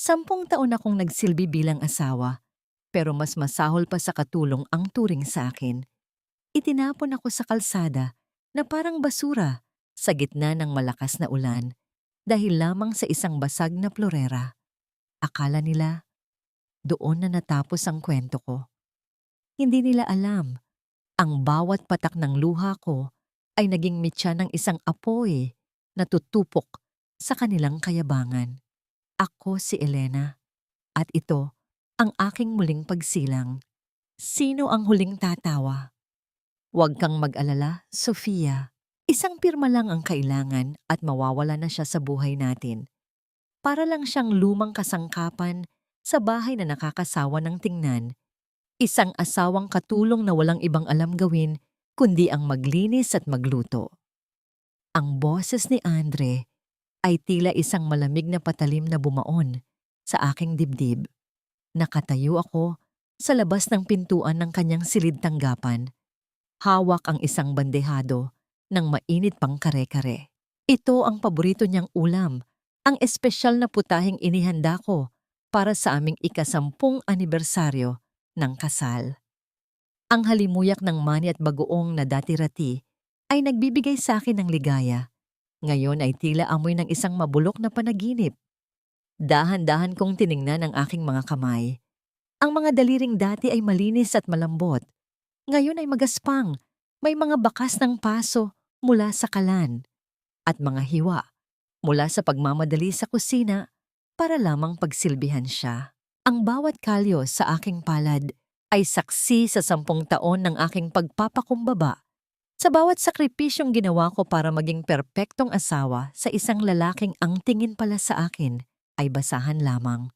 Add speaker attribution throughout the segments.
Speaker 1: 10 taon akong nagsilbi bilang asawa, pero mas masahol pa sa katulong ang turing sa akin. Itinapon ako sa kalsada na parang basura sa gitna ng malakas na ulan dahil lamang sa isang basag na plorera. Akala nila doon na natapos ang kwento ko. Hindi nila alam, ang bawat patak ng luha ko ay naging mitya ng isang apoy na tutupok sa kanilang kayabangan. Ako si Elena, at ito ang aking muling pagsilang. Sino ang huling tatawa? Huwag kang mag-alala, Sofia. Isang pirma lang ang kailangan at mawawala na siya sa buhay natin. Para lang siyang lumang kasangkapan sa bahay na nakakasawa ng tingnan. Isang asawang katulong na walang ibang alam gawin kundi ang maglinis at magluto. Ang boses ni Andre ay tila isang malamig na patalim na bumaon sa aking dibdib. Nakatayo ako sa labas ng pintuan ng kanyang silid tanggapan. Hawak ang isang bandehado ng mainit pang kare-kare. Ito ang paborito niyang ulam, ang espesyal na putahing inihanda ko para sa aming ika-10 anibersaryo ng kasal. Ang halimuyak ng mani at bagoong na dati-rati ay nagbibigay sa akin ng ligaya. Ngayon ay tila amoy ng isang mabulok na panaginip. Dahan-dahan kong tiningnan ang aking mga kamay. Ang mga daliring dati ay malinis at malambot. Ngayon ay magaspang, may mga bakas ng paso mula sa kalan at mga hiwa mula sa pagmamadali sa kusina para lamang pagsilbihan siya. Ang bawat kalyo sa aking palad ay saksi sa 10 taon ng aking pagpapakumbaba. Sa bawat sakripisyong ginawa ko para maging perpektong asawa sa isang lalaking ang tingin pala sa akin ay basahan lamang.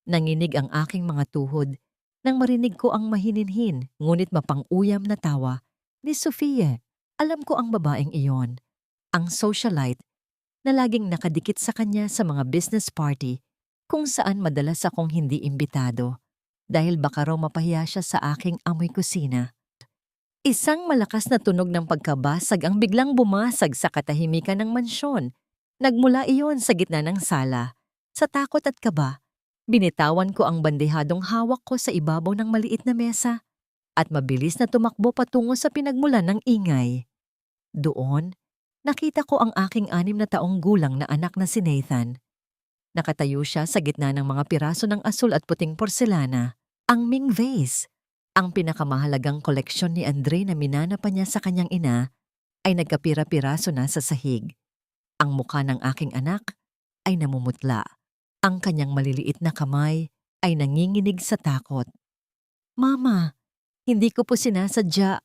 Speaker 1: Nanginig ang aking mga tuhod nang marinig ko ang mahininhin ngunit mapang-uyam na tawa ni Sofia. Alam ko ang babaeng iyon, ang socialite na laging nakadikit sa kanya sa mga business party kung saan madalas akong hindi imbitado dahil baka raw mapahiya siya sa aking amoy kusina. Isang malakas na tunog ng pagkabasag ang biglang bumasag sa katahimikan ng mansyon. Nagmula iyon sa gitna ng sala. Sa takot at kaba, binitawan ko ang bandehadong hawak ko sa ibabaw ng maliit na mesa at mabilis na tumakbo patungo sa pinagmulan ng ingay. Doon, nakita ko ang aking 6 na taong gulang na anak na si Nathan. Nakatayo siya sa gitna ng mga piraso ng asul at puting porselana, ang Ming vase. Ang pinakamahalagang koleksyon ni Andre na minana pa niya sa kanyang ina ay nagkapira-piraso na sa sahig. Ang mukha ng aking anak ay namumutla. Ang kanyang maliliit na kamay ay nanginginig sa takot. Mama, hindi ko po sinasadya.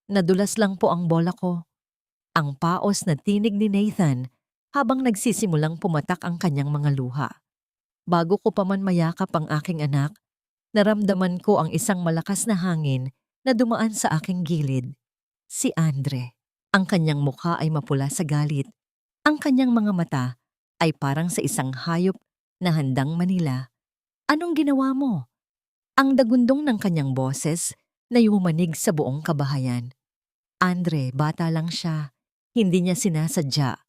Speaker 1: Nadulas lang po ang bola ko. Ang paos na tinig ni Nathan habang nagsisimulang pumatak ang kanyang mga luha. Bago ko pa man mayakap ang aking anak, naramdaman ko ang isang malakas na hangin na dumaan sa aking gilid. Si Andre. Ang kanyang mukha ay mapula sa galit. Ang kanyang mga mata ay parang sa isang hayop na handang manila. Anong ginawa mo? Ang dagundong ng kanyang boses na yumanig sa buong kabahayan. Andre, bata lang siya. Hindi niya sinasadya.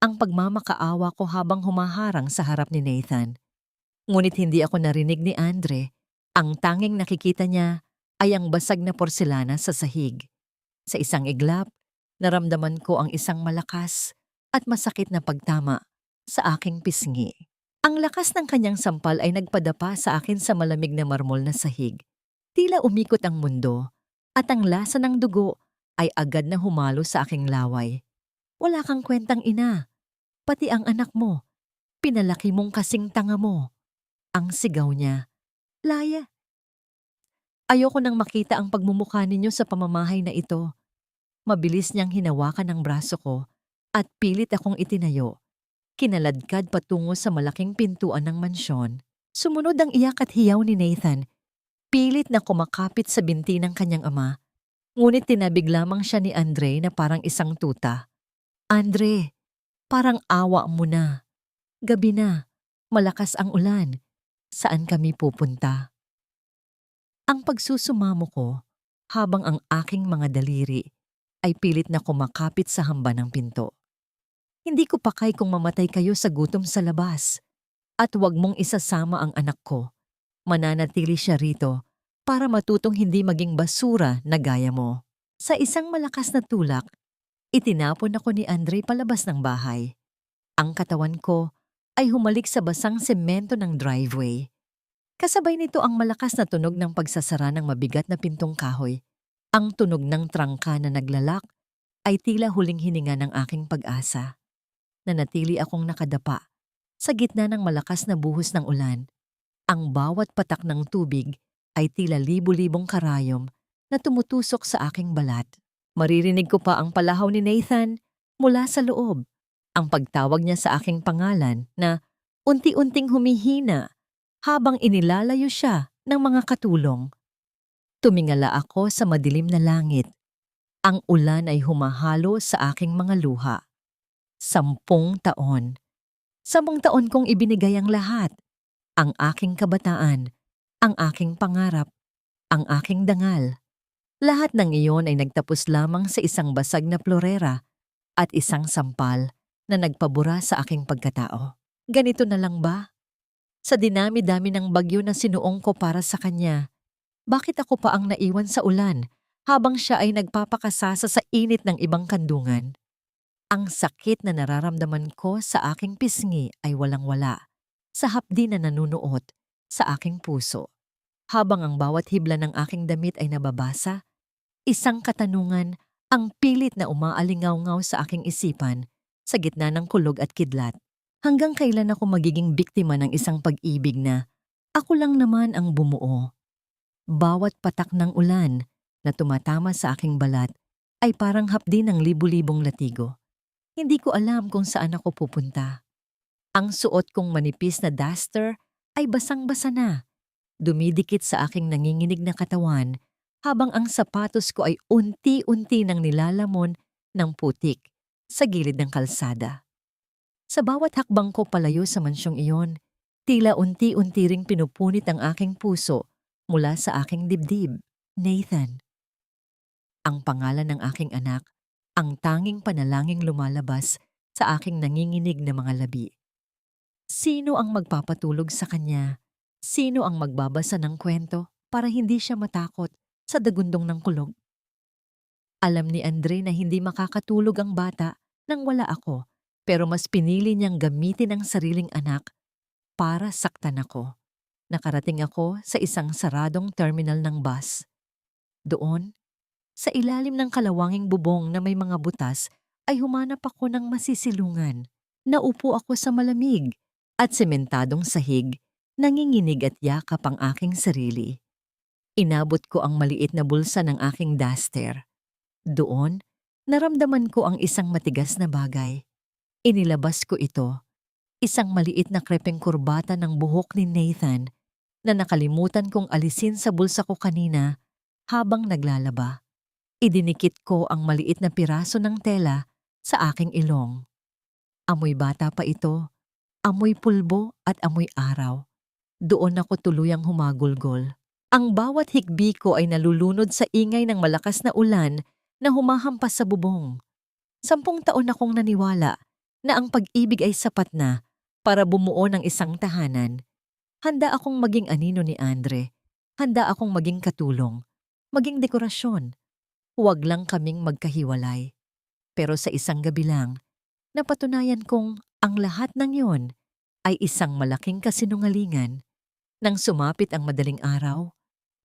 Speaker 1: Ang pagmamakaawa ko habang humaharang sa harap ni Nathan. Ngunit hindi ako narinig ni Andre. Ang tanging nakikita niya ay ang basag na porselana sa sahig. Sa isang iglap, naramdaman ko ang isang malakas at masakit na pagtama sa aking pisngi. Ang lakas ng kanyang sampal ay nagpadapa sa akin sa malamig na marmol na sahig. Tila umikot ang mundo at ang lasa ng dugo ay agad na humalo sa aking laway. Wala kang kwentang ina. Pati ang anak mo. Pinalaki mong kasing tanga mo. Ang sigaw niya. Laya. Ayoko nang makita ang pagmumukha ninyo sa pamamahay na ito. Mabilis niyang hinawakan ang braso ko at pilit akong itinayo. Kinaladkad patungo sa malaking pintuan ng mansyon. Sumunod ang iyak at hiyaw ni Nathan. Pilit na kumakapit sa binti ng kanyang ama. Ngunit tinabig lamang siya ni Andre na parang isang tuta. Andre, parang awa mo na. Gabi na, malakas ang ulan. Saan kami pupunta? Ang pagsusumamo ko habang ang aking mga daliri ay pilit na kumakapit sa hamba ng pinto. Hindi ko pakay kung mamatay kayo sa gutom sa labas. At huwag mong isasama ang anak ko. Mananatili siya rito para matutong hindi maging basura na gaya mo. Sa isang malakas na tulak, itinapon ako ni Andre palabas ng bahay. Ang katawan ko ay humalik sa basang semento ng driveway. Kasabay nito ang malakas na tunog ng pagsasara ng mabigat na pintong kahoy. Ang tunog ng trangka na naglalak ay tila huling hininga ng aking pag-asa. Nanatili akong nakadapa sa gitna ng malakas na buhos ng ulan. Ang bawat patak ng tubig ay tila libu-libong karayom na tumutusok sa aking balat. Maririnig ko pa ang palahaw ni Nathan mula sa loob. Ang pagtawag niya sa aking pangalan na unti-unting humihina habang inilalayo siya ng mga katulong. Tumingala ako sa madilim na langit. Ang ulan ay humahalo sa aking mga luha. 10 taon. 10 taon kong ibinigay ang lahat. Ang aking kabataan, ang aking pangarap, ang aking dangal. Lahat ng iyon ay nagtapos lamang sa isang basag na plorera at isang sampal na nagpabura sa aking pagkatao. Ganito na lang ba? Sa dinami-dami ng bagyo na sinuong ko para sa kanya, bakit ako pa ang naiwan sa ulan habang siya ay nagpapakasasa sa init ng ibang kandungan? Ang sakit na nararamdaman ko sa aking pisngi ay walang-wala sa hapdi na nanunuot sa aking puso. Habang ang bawat hibla ng aking damit ay nababasa, isang katanungan ang pilit na umaalingaw-ngaw sa aking isipan sa gitna ng kulog at kidlat. Hanggang kailan ako magiging biktima ng isang pag-ibig na ako lang naman ang bumuo? Bawat patak ng ulan na tumatama sa aking balat ay parang hapdi ng libu-libong latigo. Hindi ko alam kung saan ako pupunta. Ang suot kong manipis na duster ay basang-basa na, dumidikit sa aking nanginginig na katawan habang ang sapatos ko ay unti-unti nang nilalamon ng putik sa gilid ng kalsada. Sa bawat hakbang ko palayo sa mansyong iyon, tila unti-unti ring pinupunit ang aking puso mula sa aking dibdib. Nathan. Ang pangalan ng aking anak, ang tanging panalangin lumalabas sa aking nanginginig na mga labi. Sino ang magpapatulog sa kanya? Sino ang magbabasa ng kwento para hindi siya matakot sa dagundong ng kulog? Alam ni Andre na hindi makakatulog ang bata nang wala ako, pero mas pinili niyang gamitin ang sariling anak para saktan ako. Nakarating ako sa isang saradong terminal ng bus. Doon, sa ilalim ng kalawanging bubong na may mga butas, ay humanap ako ng masisilungan. Naupo ako sa malamig at sementadong sahig, nanginginig at yakap ang aking sarili. Inabot ko ang maliit na bulsa ng aking duster. Doon, naramdaman ko ang isang matigas na bagay. Inilabas ko ito, isang maliit na krepeng kurbata ng buhok ni Nathan na nakalimutan kong alisin sa bulsa ko kanina habang naglalaba. Idinikit ko ang maliit na piraso ng tela sa aking ilong. Amoy bata pa ito, amoy pulbo at amoy araw. Doon ako tuluyang humagulgol. Ang bawat hikbi ko ay nalulunod sa ingay ng malakas na ulan na humahampas sa bubong. 10 taon akong naniwala na ang pag-ibig ay sapat na para bumuo ng isang tahanan. Handa akong maging anino ni Andre. Handa akong maging katulong, maging dekorasyon. Huwag lang kaming magkahiwalay. Pero sa isang gabi lang, napatunayan kong ang lahat ng yon ay isang malaking kasinungalingan. Nang sumapit ang madaling araw,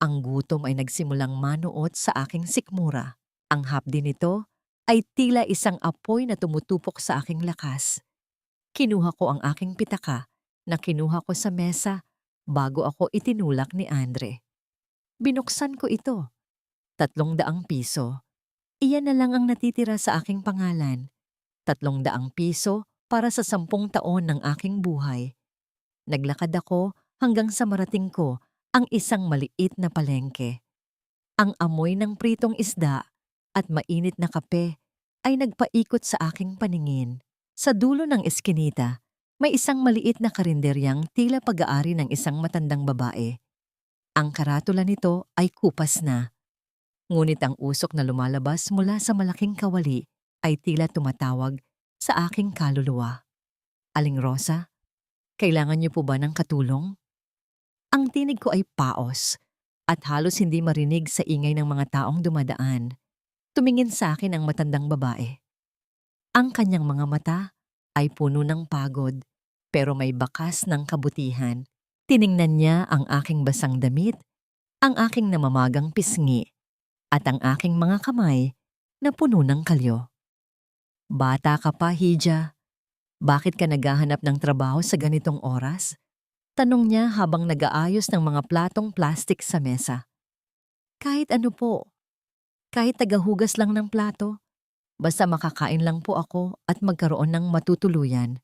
Speaker 1: ang gutom ay nagsimulang manuot sa aking sikmura. Ang hapdi nito ay tila isang apoy na tumutupok sa aking lakas. Kinuha ko ang aking pitaka na kinuha ko sa mesa bago ako itinulak ni Andre. Binuksan ko ito. 300 piso. Iyan na lang ang natitira sa aking pangalan. 300 piso para sa 10 taon ng aking buhay. Naglakad ako hanggang sa marating ko ang isang maliit na palengke. Ang amoy ng pritong isda at mainit na kape ay nagpaikot sa aking paningin. Sa dulo ng eskinita, may isang maliit na karinderyang tila pag-aari ng isang matandang babae. Ang karatula nito ay kupas na. Ngunit ang usok na lumalabas mula sa malaking kawali ay tila tumatawag sa aking kaluluwa. Aling Rosa, Kailangan niyo po ba ng katulong? Ang tinig ko ay paos at halos hindi marinig sa ingay ng mga taong dumadaan. Tumingin sa akin ang matandang babae. Ang kanyang mga mata ay puno ng pagod pero may bakas ng kabutihan. Tiningnan niya ang aking basang damit, ang aking namamagang pisngi, at ang aking mga kamay na puno ng kalyo. Bata ka pa, Hija. Bakit ka naghahanap ng trabaho sa ganitong oras? Tanong niya habang nag-aayos ng mga platong plastik sa mesa. Kahit ano po. Kahit tagahugas lang ng plato. Basta makakain lang po ako at magkaroon ng matutuluyan.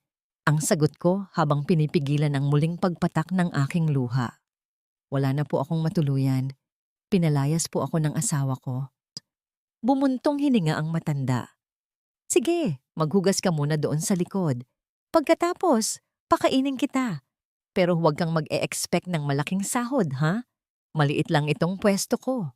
Speaker 1: Ang sagot ko habang pinipigilan ang muling pagpatak ng aking luha. Wala na po akong matuluyan. Pinalayas po ako ng asawa ko. Bumuntong hininga ang matanda. Sige, maghugas ka muna doon sa likod. Pagkatapos, pakainin kita. Pero huwag kang mag-e-expect ng malaking sahod, ha? Maliit lang itong pwesto ko.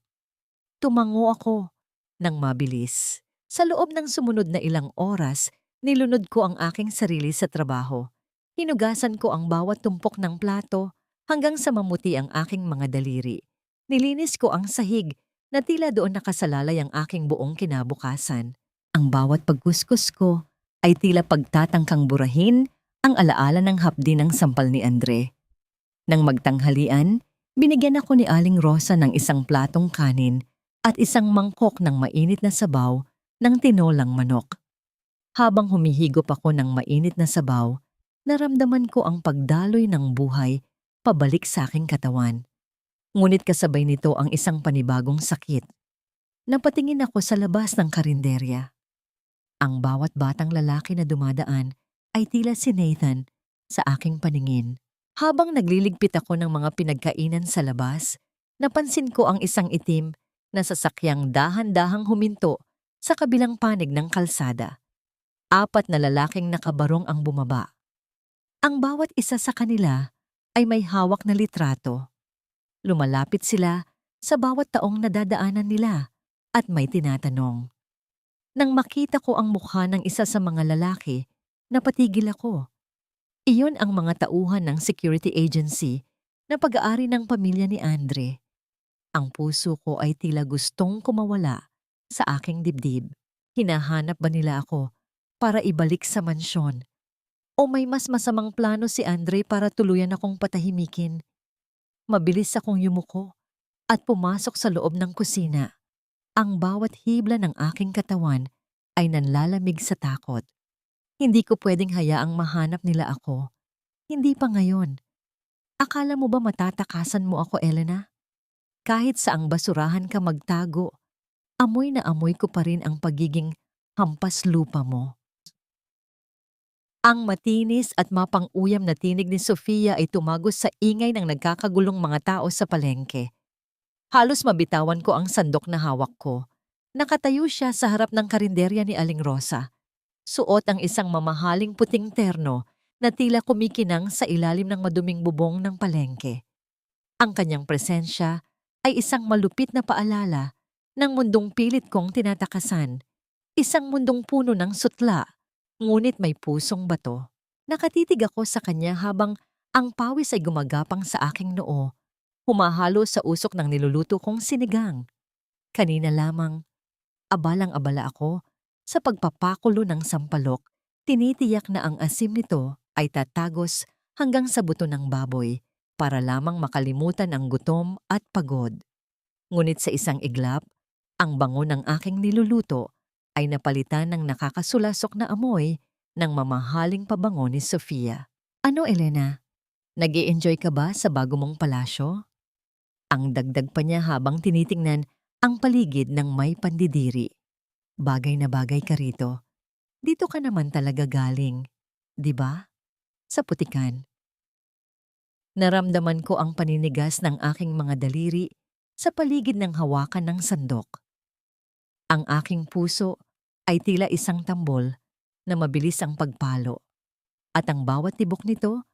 Speaker 1: Tumango ako nang mabilis. Sa loob ng sumunod na ilang oras, nilunod ko ang aking sarili sa trabaho. Hinugasan ko ang bawat tumpok ng plato hanggang sa mamuti ang aking mga daliri. Nilinis ko ang sahig na tila doon nakasalalay ang aking buong kinabukasan. Ang bawat pagkuskus ko ay tila pagtatangkang burahin ang alaala ng hapdi ng sampal ni Andre. Nang magtanghalian, binigyan ako ni Aling Rosa ng isang platong kanin at isang mangkok ng mainit na sabaw ng tinolang manok. Habang humihigop ako ng mainit na sabaw, naramdaman ko ang pagdaloy ng buhay pabalik sa aking katawan. Ngunit kasabay nito ang isang panibagong sakit. Napatingin ako sa labas ng karinderya. Ang bawat batang lalaki na dumadaan ay tila si Nathan sa aking paningin. Habang nagliligpit ako ng mga pinagkainan sa labas, napansin ko ang isang itim na sasakyang dahan-dahang huminto sa kabilang panig ng kalsada. 4 na lalaking nakabarong ang bumaba. Ang bawat isa sa kanila ay may hawak na litrato. Lumalapit sila sa bawat taong nadadaanan nila at may tinatanong. Nang makita ko ang mukha ng isa sa mga lalaki, napatigil ako. Iyon ang mga tauhan ng security agency na pag-aari ng pamilya ni Andre. Ang puso ko ay tila gustong kumawala sa aking dibdib. Hinahanap ba nila ako para ibalik sa mansyon? O may mas masamang plano si Andre para tuluyan akong patahimikin? Mabilis akong yumuko at pumasok sa loob ng kusina. Ang bawat hibla ng aking katawan ay nanlalamig sa takot. Hindi ko pwedeng hayaang mahanap nila ako. Hindi pa ngayon. Akala mo ba matatakasan mo ako, Elena? Kahit saang basurahan ka magtago, amoy na amoy ko pa rin ang pagiging hampas lupa mo. Ang matinis at mapang-uyam na tinig ni Sofia ay tumagos sa ingay ng nagkakagulong mga tao sa palengke. Halos mabitawan ko ang sandok na hawak ko. Nakatayo siya sa harap ng karinderya ni Aling Rosa. Suot ang isang mamahaling puting terno na tila kumikinang sa ilalim ng maduming bubong ng palengke. Ang kanyang presensya ay isang malupit na paalala ng mundong pilit kong tinatakasan. Isang mundong puno ng sutla, ngunit may pusong bato. Nakatitig ako sa kanya habang ang pawis ay gumagapang sa aking noo. Humahalo sa usok ng niluluto kong sinigang. Kanina lamang, abalang-abala ako sa pagpapakulo ng sampalok. Tinitiyak na ang asim nito ay tatagos hanggang sa buto ng baboy para lamang makalimutan ang gutom at pagod. Ngunit sa isang iglap, ang bango ng aking niluluto ay napalitan ng nakakasulasok na amoy ng mamahaling pabango ni Sofia. Ano, Elena? Nag-i-enjoy ka ba sa bago mong palasyo? Ang dagdag pa niya habang tinitingnan ang paligid ng may pandidiri. Bagay na bagay ka rito. Dito ka naman talaga galing, di ba? Sa putikan. Naramdaman ko ang paninigas ng aking mga daliri sa paligid ng hawakan ng sandok. Ang aking puso ay tila isang tambol na mabilis ang pagpalo, at ang bawat tibok nito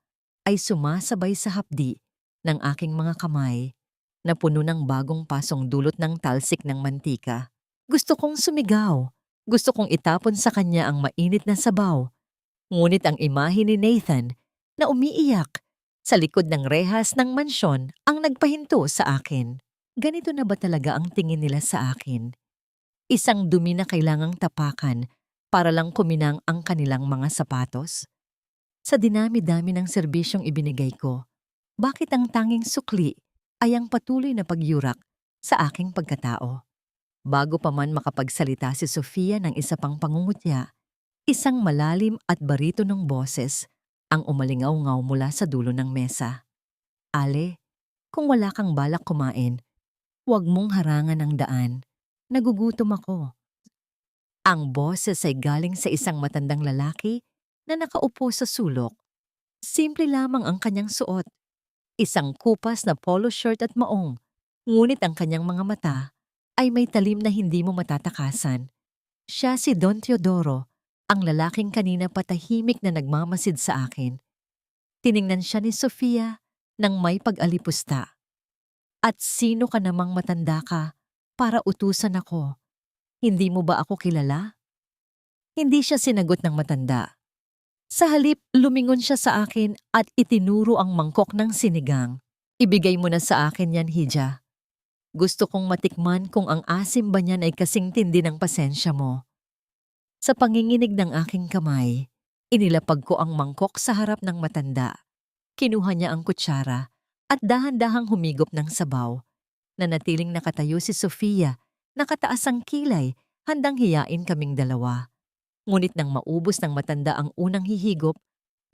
Speaker 1: ay sumasabay sa hapdi ng aking mga kamay na puno ng bagong pasong dulot ng talsik ng mantika. Gusto kong sumigaw. Gusto kong itapon sa kanya ang mainit na sabaw. Ngunit ang imahe ni Nathan na umiiyak sa likod ng rehas ng mansyon ang nagpahinto sa akin. Ganito na ba talaga ang tingin nila sa akin? Isang dumi na kailangang tapakan para lang kuminang ang kanilang mga sapatos? Sa dinami-dami ng serbisyong ibinigay ko, bakit ang tanging sukli ay ang patuloy na pagyurak sa aking pagkatao? Bago pa man makapagsalita si Sofia ng isa pang pangungutya, isang malalim at baritonong boses ang umalingaw-ngaw mula sa dulo ng mesa. Ale, kung wala kang balak kumain, huwag mong harangan ang daan. Nagugutom ako. Ang boses ay galing sa isang matandang lalaki na nakaupo sa sulok. Simple lamang ang kanyang suot. Isang kupas na polo shirt at maong. Ngunit ang kanyang mga mata ay may talim na hindi mo matatakasan. Siya si Don Teodoro, ang lalaking kanina patahimik na nagmamasid sa akin. Tiningnan siya ni Sofia nang may pag-alipusta. At sino ka namang matanda ka para utusan ako? Hindi mo ba ako kilala? Hindi siya sinagot ng matanda. Sa halip, lumingon siya sa akin at itinuro ang mangkok ng sinigang. Ibigay mo na sa akin yan, Hija. Gusto kong matikman kung ang asim ba niyan ay kasing tindi ng pasensya mo. Sa panginginig ng aking kamay, inilapag ko ang mangkok sa harap ng matanda. Kinuha niya ang kutsara at dahan-dahang humigop ng sabaw. Nanatiling nakatayo si Sofia, nakataas ang kilay, handang hiyain kaming dalawa. Ngunit nang maubos ng matanda ang unang hihigop,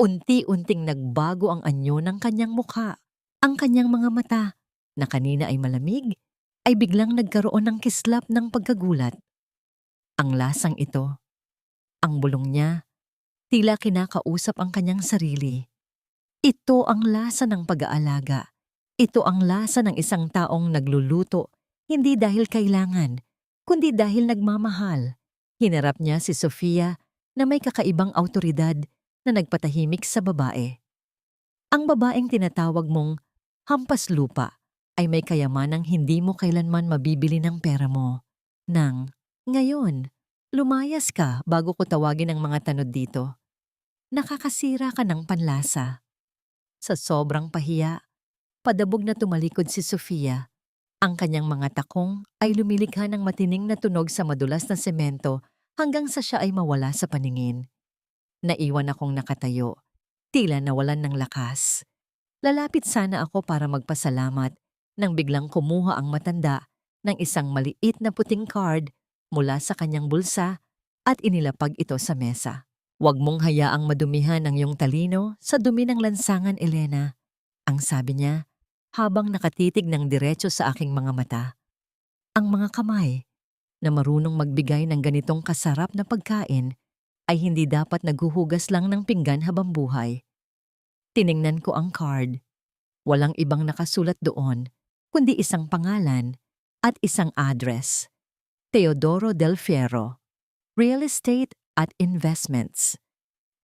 Speaker 1: unti-unting nagbago ang anyo ng kanyang mukha. Ang kanyang mga mata, na kanina ay malamig, ay biglang nagkaroon ng kislap ng pagkagulat. Ang lasang ito, ang bulong niya, tila kinakausap ang kanyang sarili. Ito ang lasa ng pag-aalaga. Ito ang lasa ng isang taong nagluluto, hindi dahil kailangan, kundi dahil nagmamahal. Hinarap niya si Sofia na may kakaibang awtoridad na nagpatahimik sa babae. Ang babaeng tinatawag mong hampas lupa ay may kayamanang hindi mo kailanman mabibili ng pera mo. Ngayon, lumayas ka bago ko tawagin ang mga tanod dito. Nakakasira ka ng panlasa. Sa sobrang pahiya, padabog na tumalikod si Sofia. Ang kanyang mga takong ay lumilikha ng matining na tunog sa madulas na semento hanggang sa siya ay mawala sa paningin. Naiwan akong nakatayo, tila nawalan ng lakas. Lalapit sana ako para magpasalamat nang biglang kumuha ang matanda ng isang maliit na puting card mula sa kanyang bulsa at inilapag ito sa mesa. Huwag mong hayaang madumihan ang iyong talino sa dumi ng lansangan, Elena. Ang sabi niya, habang nakatitig ng diretso sa aking mga mata. Ang mga kamay na marunong magbigay ng ganitong kasarap na pagkain ay hindi dapat naghuhugas lang ng pinggan habang buhay. Tiningnan ko ang card. Walang ibang nakasulat doon, kundi isang pangalan at isang address. Teodoro Del Fierro, Real Estate at Investments.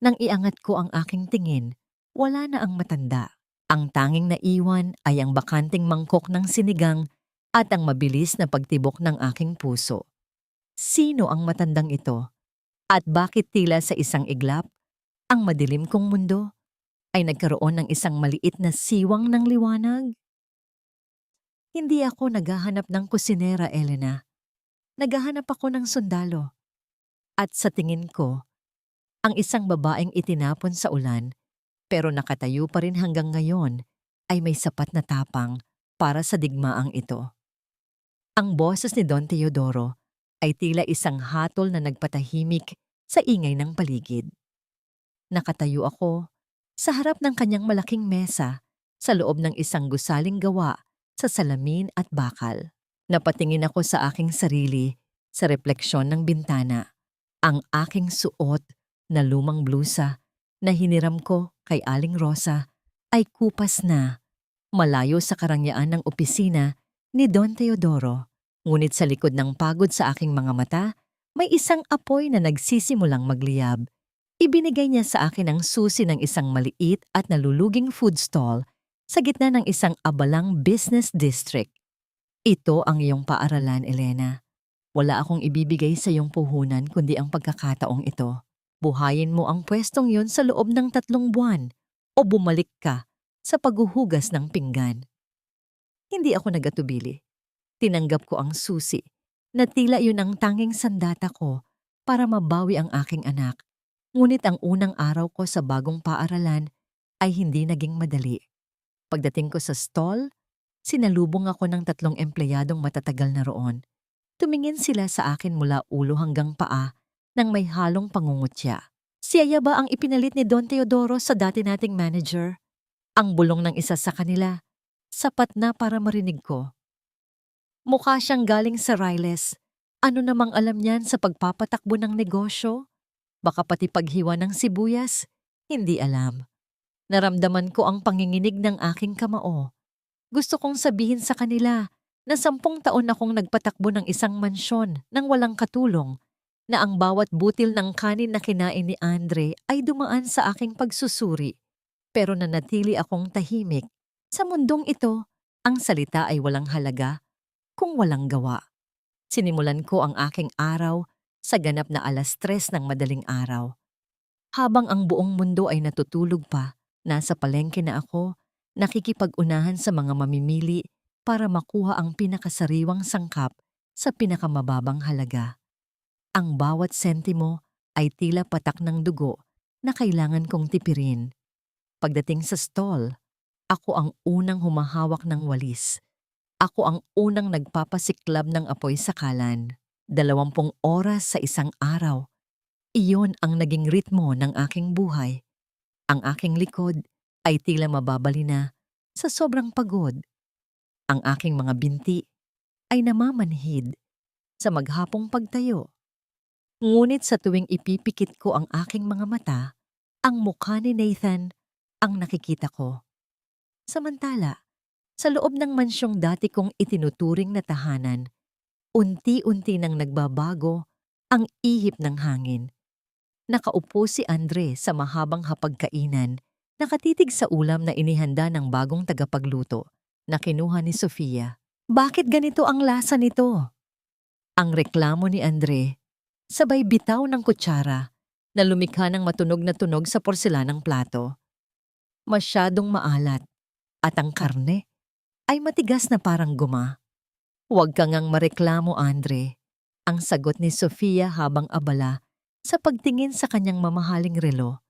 Speaker 1: Nang iangat ko ang aking tingin, wala na ang matanda. Ang tanging naiwan ay ang bakanting mangkok ng sinigang at ang mabilis na pagtibok ng aking puso. Sino ang matandang ito? At bakit tila sa isang iglap, ang madilim kong mundo ay nagkaroon ng isang maliit na siwang ng liwanag? Hindi ako naghahanap ng kusinera, Elena. Naghahanap ako ng sundalo. At sa tingin ko, ang isang babaeng itinapon sa ulan pero nakatayo pa rin hanggang ngayon ay may sapat na tapang para sa digmaang ito. Ang boses ni Don Teodoro ay tila isang hatol na nagpatahimik sa ingay ng paligid. Nakatayo ako sa harap ng kanyang malaking mesa sa loob ng isang gusaling gawa sa salamin at bakal. Napatingin ako sa aking sarili sa refleksyon ng bintana. Ang aking suot na lumang blusa na hiniram ko kay Aling Rosa ay kupas na, malayo sa karangyaan ng opisina ni Don Teodoro. Ngunit sa likod ng pagod sa aking mga mata, may isang apoy na nagsisimulang magliyab. Ibinigay niya sa akin ang susi ng isang maliit at naluluging food stall sa gitna ng isang abalang business district. Ito ang iyong paaralan, Elena. Wala akong ibibigay sa iyong puhunan kundi ang pagkakataong ito. Buhayin mo ang pwestong yon sa loob ng 3 buwan o bumalik ka sa paghuhugas ng pinggan. Hindi ako nagatubili. Tinanggap ko ang susi na tila yun ang tanging sandata ko para mabawi ang aking anak. Ngunit ang unang araw ko sa bagong paaralan ay hindi naging madali. Pagdating ko sa stall, sinalubong ako ng 3 empleyadong matatagal na roon. Tumingin sila sa akin mula ulo hanggang paa nang may halong pangungutya. Siya ba ang ipinalit ni Don Teodoro sa dati nating manager? Ang bulong ng isa sa kanila, sapat na para marinig ko. Mukha siyang galing sa Riles. Ano namang alam niyan sa pagpapatakbo ng negosyo? Baka pati paghiwa ng sibuyas? Hindi alam. Naramdaman ko ang panginginig ng aking kamao. Gusto kong sabihin sa kanila na 10 taon akong nagpatakbo ng isang mansyon nang walang katulong, na ang bawat butil ng kanin na kinain ni Andre ay dumaan sa aking pagsusuri. Pero nanatili akong tahimik. Sa mundong ito, ang salita ay walang halaga kung walang gawa. Sinimulan ko ang aking araw sa ganap na 3:00 ng madaling araw. Habang ang buong mundo ay natutulog pa, nasa palengke na ako, nakikipag-unahan sa mga mamimili para makuha ang pinakasariwang sangkap sa pinakamababang halaga. Ang bawat sentimo ay tila patak ng dugo na kailangan kong tipirin. Pagdating sa stall, ako ang unang humahawak ng walis. Ako ang unang nagpapasiklab ng apoy sa kalan. 20 oras sa isang araw. Iyon ang naging ritmo ng aking buhay. Ang aking likod ay tila mababali na sa sobrang pagod. Ang aking mga binti ay namamanhid sa maghapong pagtayo. Ngunit sa tuwing ipipikit ko ang aking mga mata, ang mukha ni Nathan ang nakikita ko. Samantala, sa loob ng mansyong dati kong itinuturing na tahanan, unti-unti nang nagbabago ang ihip ng hangin. Nakaupo si Andre sa mahabang hapagkainan, nakatitig sa ulam na inihanda ng bagong tagapagluto na kinuha ni Sofia. Bakit ganito ang lasa nito? Ang reklamo ni Andre, sabay bitaw ng kutsara na lumikha ng matunog na tunog sa porselanang plato. Masyadong maalat at ang karne ay matigas na parang guma. Huwag ka ngang mareklamo, Andre. Ang sagot ni Sofia habang abala sa pagtingin sa kanyang mamahaling relo.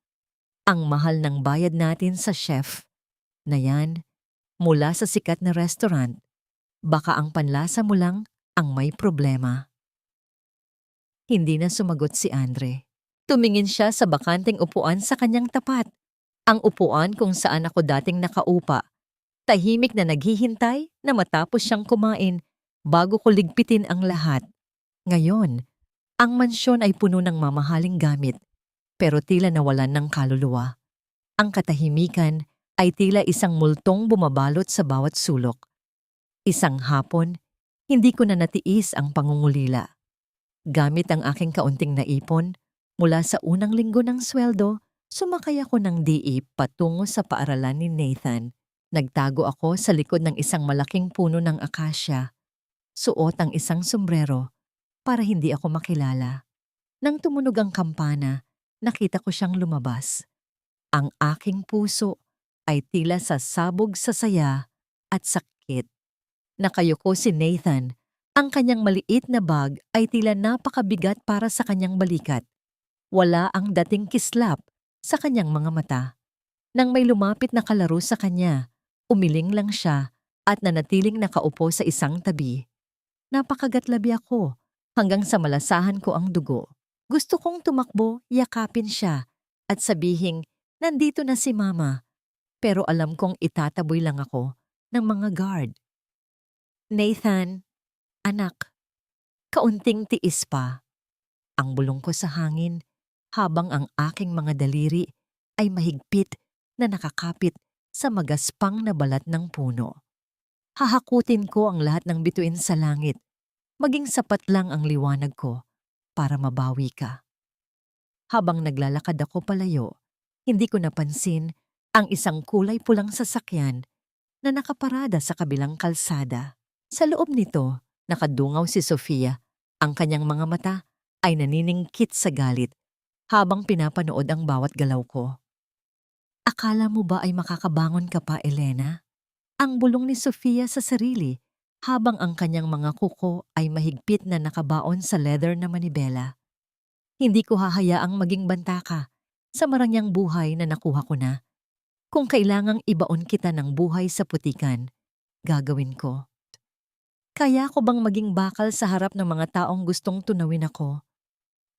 Speaker 1: Ang mahal ng bayad natin sa chef na yan mula sa sikat na restaurant. Baka ang panlasa mo lang ang may problema. Hindi na sumagot si Andre. Tumingin siya sa bakanting upuan sa kanyang tapat. Ang upuan kung saan ako dating nakaupa. Tahimik na naghihintay na matapos siyang kumain bago ko ligpitin ang lahat. Ngayon, ang mansyon ay puno ng mamahaling gamit, pero tila nawalan ng kaluluwa. Ang katahimikan ay tila isang multong bumabalot sa bawat sulok. Isang hapon, hindi ko na natiis ang pangungulila. Gamit ang aking kaunting naipon, mula sa unang linggo ng sweldo, sumakay ako ng jeep patungo sa paaralan ni Nathan. Nagtago ako sa likod ng isang malaking puno ng akasya. Suot ang isang sombrero para hindi ako makilala. Nang tumunog ang kampana, nakita ko siyang lumabas. Ang aking puso ay tila sasabog sa saya at sakit. Nakayuko si Nathan. Ang kanyang maliit na bag ay tila napakabigat para sa kanyang balikat. Wala ang dating kislap sa kanyang mga mata. Nang may lumapit na kalaro sa kanya, umiling lang siya at nanatiling nakaupo sa isang tabi. Napakagatlabi ako hanggang sa malasahan ko ang dugo. Gusto kong tumakbo, yakapin siya at sabihing, nandito na si Mama. Pero alam kong itataboy lang ako ng mga guard. Nathan, anak, kaunting tiis pa. Ang bulong ko sa hangin habang ang aking mga daliri ay mahigpit na nakakapit sa magaspang na balat ng puno. Hahakutin ko ang lahat ng bituin sa langit, maging sapat lang ang liwanag ko para mabawi ka. Habang naglalakad ako palayo, hindi ko napansin ang isang kulay pulang sasakyan na nakaparada sa kabilang kalsada. Sa loob nito, nakadungaw si Sofia. Ang kanyang mga mata ay naniningkit sa galit habang pinapanood ang bawat galaw ko. Akala mo ba ay makakabangon ka pa, Elena? Ang bulong ni Sofia sa sarili habang ang kanyang mga kuko ay mahigpit na nakabaon sa leather na manibela. Hindi ko hahayaang maging banta ka sa marangyang buhay na nakuha ko na. Kung kailangang ibaon kita ng buhay sa putikan, gagawin ko. Kaya ko bang maging bakal sa harap ng mga taong gustong tunawin ako?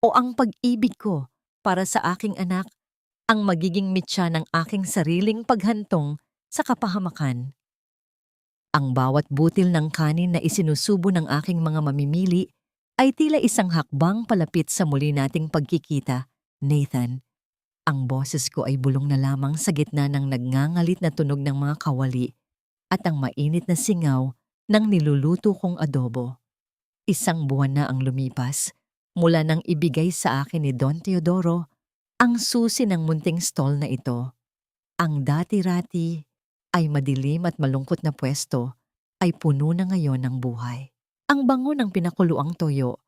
Speaker 1: O ang pag-ibig ko para sa aking anak ang magiging mitya ng aking sariling paghantong sa kapahamakan? Ang bawat butil ng kanin na isinusubo ng aking mga mamimili ay tila isang hakbang palapit sa muli nating pagkikita, Nathan. Ang boses ko ay bulong na lamang sa gitna ng nagngangalit na tunog ng mga kawali at ang mainit na singaw ng niluluto kong adobo. Isang buwan na ang lumipas mula nang ibigay sa akin ni Don Teodoro ang susi ng munting stall na ito. Ang dati-rati ay madilim at malungkot na pwesto ay puno na ngayon ng buhay. Ang bango ng pinakuluang toyo,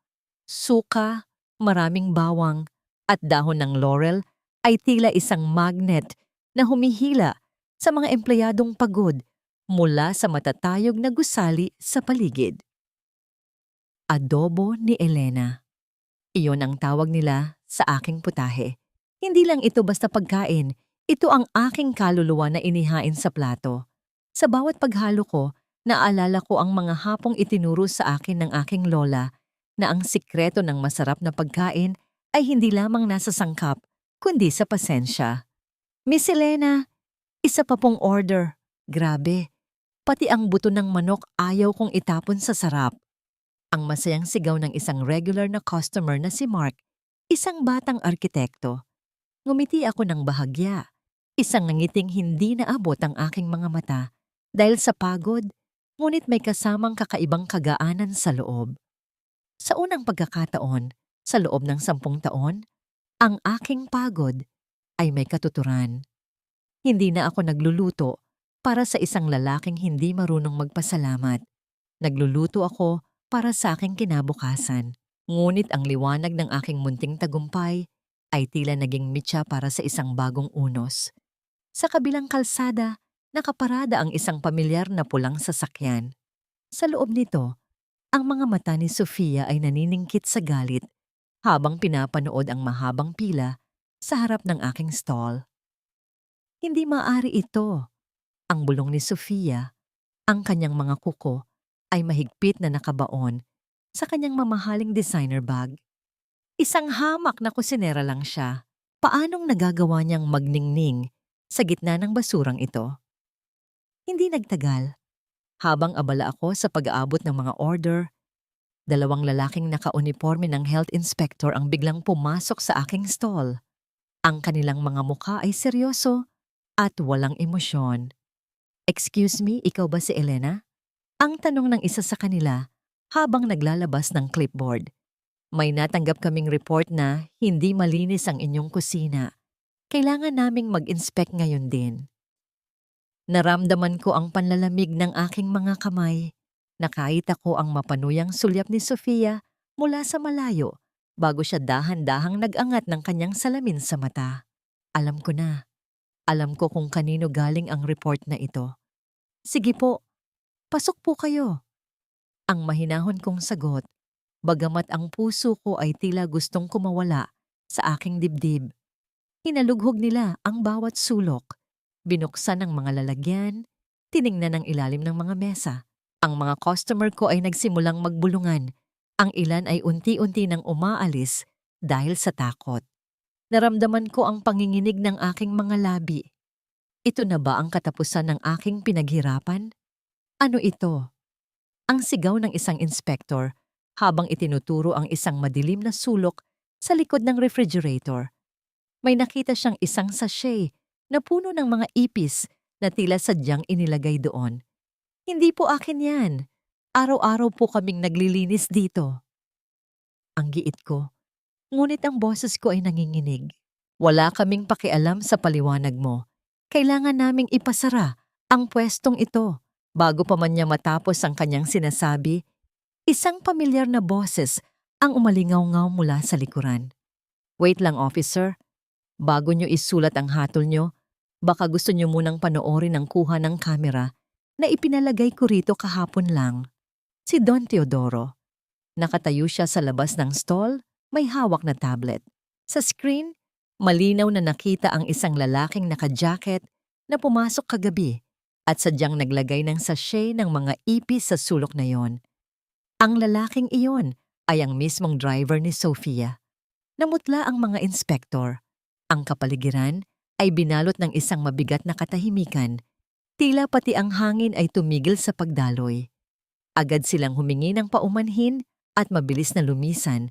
Speaker 1: suka, maraming bawang at dahon ng laurel ay tila isang magnet na humihila sa mga empleyadong pagod mula sa matatayog na gusali sa paligid. Adobo ni Elena. Iyon ang tawag nila sa aking putahe. Hindi lang ito basta pagkain, ito ang aking kaluluwa na inihain sa plato. Sa bawat paghalo ko, naalala ko ang mga hapong itinuro sa akin ng aking lola na ang sikreto ng masarap na pagkain ay hindi lamang nasa sangkap, kundi sa pasensya. Miss Elena, isa pa pong order. Grabe, pati ang buto ng manok ayaw kong itapon sa sarap. Ang masayang sigaw ng isang regular na customer na si Mark, isang batang arkitekto. Ngumiti ako ng bahagya, isang nangiting hindi naabot ang aking mga mata dahil sa pagod, ngunit may kasamang kakaibang kagaanan sa loob. Sa unang pagkakataon, sa loob ng 10 taon, ang aking pagod ay may katuturan. Hindi na ako nagluluto para sa isang lalaking hindi marunong magpasalamat. Nagluluto ako para sa aking kinabukasan. Ngunit ang liwanag ng aking munting tagumpay ay tila naging mitya para sa isang bagong unos. Sa kabilang kalsada, nakaparada ang isang pamilyar na pulang sasakyan. Sa loob nito, ang mga mata ni Sofia ay naniningkit sa galit habang pinapanood ang mahabang pila sa harap ng aking stall. Hindi maaari ito. Ang bulong ni Sofia, ang kanyang mga kuko ay mahigpit na nakabaon sa kanyang mamahaling designer bag. Isang hamak na kusinera lang siya. Paanong nagagawa niyang magningning sa gitna ng basurang ito? Hindi nagtagal. Habang abala ako sa pag-aabot ng mga order, 2 lalaking naka-uniforme ng health inspector ang biglang pumasok sa aking stall. Ang kanilang mga mukha ay seryoso at walang emosyon. "Excuse me, ikaw ba si Elena?" Ang tanong ng isa sa kanila habang naglalabas ng clipboard. "May natanggap kaming report na hindi malinis ang inyong kusina. Kailangan naming mag-inspect ngayon din." Naramdaman ko ang panlalamig ng aking mga kamay. Nakita ko ang mapanuyang sulyap ni Sofia mula sa malayo bago siya dahan-dahang nag-angat ng kanyang salamin sa mata. Alam ko na. Alam ko kung kanino galing ang report na ito. "Sige po, pasok po kayo." Ang mahinahon kong sagot, bagamat ang puso ko ay tila gustong kumawala sa aking dibdib. Hinalughog nila ang bawat sulok. Binuksan ang mga lalagyan, tiningnan ang ilalim ng mga mesa. Ang mga customer ko ay nagsimulang magbulungan. Ang ilan ay unti-unti nang umaalis dahil sa takot. Naramdaman ko ang panginginig ng aking mga labi. Ito na ba ang katapusan ng aking pinaghirapan? Ano ito? Ang sigaw ng isang inspector habang itinuturo ang isang madilim na sulok sa likod ng refrigerator. May nakita siyang isang sachet na puno ng mga ipis na tila sadyang inilagay doon. "Hindi po akin yan. Araw-araw po kaming naglilinis dito." Ang giit ko, ngunit ang boses ko ay nanginginig. "Wala kaming pakialam sa paliwanag mo. Kailangan naming ipasara ang pwestong ito." Bago pa man niya matapos ang kanyang sinasabi, isang pamilyar na boses ang umalingaw-ngaw mula sa likuran. "Wait lang, officer. Bago niyo isulat ang hatol niyo, Baka gusto niyo munang panoorin ang kuha ng kamera na ipinalagay ko rito kahapon lang. Si Don Teodoro. Nakatayo siya sa labas ng stall, may hawak na tablet. Sa screen, malinaw na nakita ang isang lalaking naka-jacket na pumasok kagabi at sadyang naglagay ng sachet ng mga ipis sa sulok na yon. Ang lalaking iyon ay ang mismong driver ni Sofia. Namutla ang mga inspektor. Ang kapaligiran ay binalot ng isang mabigat na katahimikan. Tila pati ang hangin ay tumigil sa pagdaloy. Agad silang humingi ng paumanhin at mabilis na lumisan.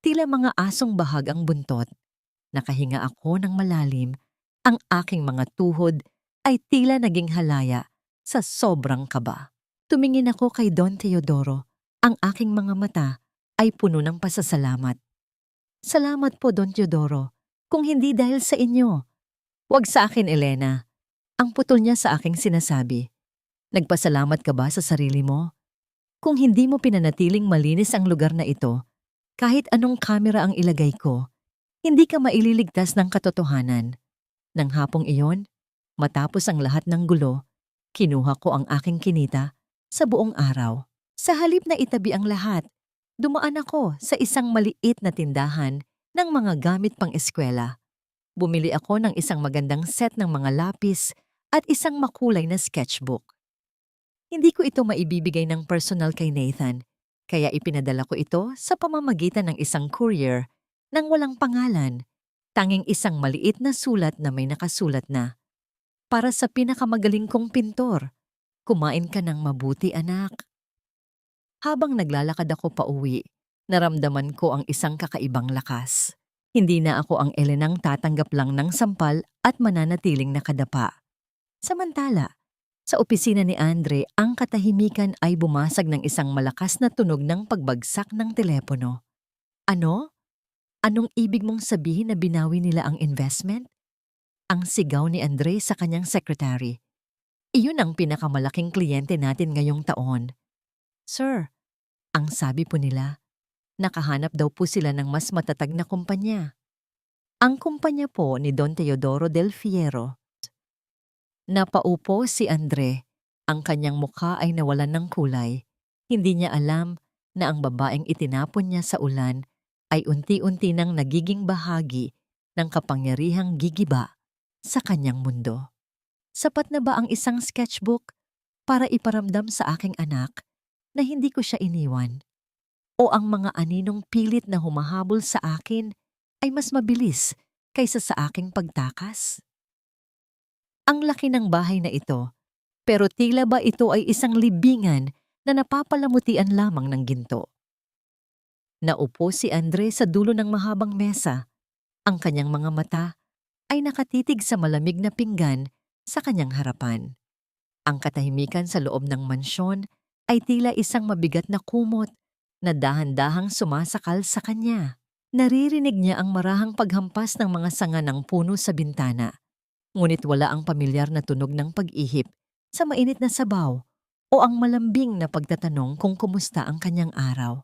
Speaker 1: Tila mga asong bahag ang buntot. Nakahinga ako ng malalim. Ang aking mga tuhod ay tila naging halaya sa sobrang kaba. Tumingin ako kay Don Teodoro. Ang aking mga mata ay puno ng pasasalamat. Salamat po, Don Teodoro. Kung hindi dahil sa inyo. Huwag sa akin, Elena. Ang putol niya sa aking sinasabi. Nagpasalamat ka ba sa sarili mo? Kung hindi mo pinanatiling malinis ang lugar na ito, kahit anong kamera ang ilagay ko, hindi ka maililigtas ng katotohanan. Nang hapong iyon, matapos ang lahat ng gulo, kinuha ko ang aking kinita sa buong araw. Sa halip na itabi ang lahat, dumaan ako sa isang maliit na tindahan ng mga gamit pang eskwela. Bumili ako ng isang magandang set ng mga lapis at isang makulay na sketchbook. Hindi ko ito maibibigay ng personal kay Nathan, kaya ipinadala ko ito sa pamamagitan ng isang courier nang walang pangalan, tanging isang maliit na sulat na may nakasulat na, "Para sa pinakamagaling kong pintor, kumain ka ng mabuti, anak." Habang naglalakad ako pauwi, naramdaman ko ang isang kakaibang lakas. Hindi na ako ang Elenang tatanggap lang ng sampal at mananatiling nakadapa. Samantala, sa opisina ni Andre, ang katahimikan ay bumasag ng isang malakas na tunog ng pagbagsak ng telepono. Ano? Anong ibig mong sabihin na binawi nila ang investment? Ang sigaw ni Andre sa kanyang secretary. Iyon ang pinakamalaking kliyente natin ngayong taon. Sir, ang sabi po nila, nakahanap daw po sila ng mas matatag na kumpanya. Ang kumpanya po ni Don Teodoro del Fierro. Napaupo si Andre. Ang kanyang mukha ay nawalan ng kulay. Hindi niya alam na ang babaeng itinapon niya sa ulan ay unti-unti nang nagiging bahagi ng kapangyarihang gigiba sa kanyang mundo. Sapat na ba ang isang sketchbook para iparamdam sa aking anak na hindi ko siya iniwan? O ang mga aninong pilit na humahabol sa akin ay mas mabilis kaysa sa aking pagtakas? Ang laki ng bahay na ito, pero tila ba ito ay isang libingan na napapalamutian lamang ng ginto. Naupo si Andre sa dulo ng mahabang mesa. Ang kanyang mga mata ay nakatitig sa malamig na pinggan sa kanyang harapan. Ang katahimikan sa loob ng mansyon ay tila isang mabigat na kumot na dahan-dahang sumasakal sa kanya. Naririnig niya ang marahang paghampas ng mga sanga ng puno sa bintana. Ngunit wala ang pamilyar na tunog ng pag-ihip sa mainit na sabaw o ang malambing na pagtatanong kung kumusta ang kanyang araw.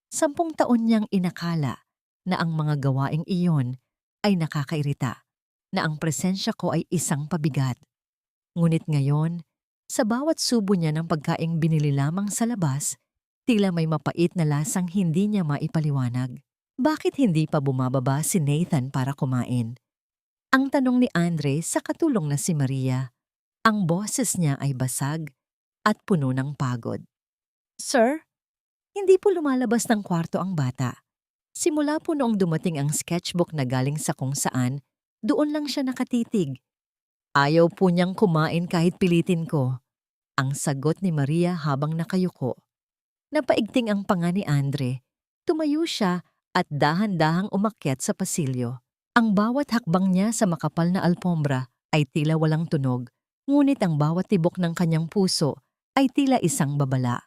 Speaker 1: 10 taon niyang inakala na ang mga gawaing iyon ay nakakairita, na ang presensya ko ay isang pabigat. Ngunit ngayon, sa bawat subo niya ng pagkaing binili lamang sa labas, tila may mapait na lasang hindi niya maipaliwanag. Bakit hindi pa bumababa si Nathan para kumain? Ang tanong ni Andre sa katulong na si Maria. Ang boses niya ay basag at puno ng pagod. Sir, hindi po lumalabas ng kwarto ang bata. Simula po noong dumating ang sketchbook na galing sa kung saan, doon lang siya nakatitig. Ayaw po niyang kumain kahit pilitin ko. Ang sagot ni Maria habang nakayuko. Napaigting ang panga ni Andre. Tumayo siya at dahan-dahang umakyat sa pasilyo. Ang bawat hakbang niya sa makapal na alpombra ay tila walang tunog, ngunit ang bawat tibok ng kanyang puso ay tila isang babala.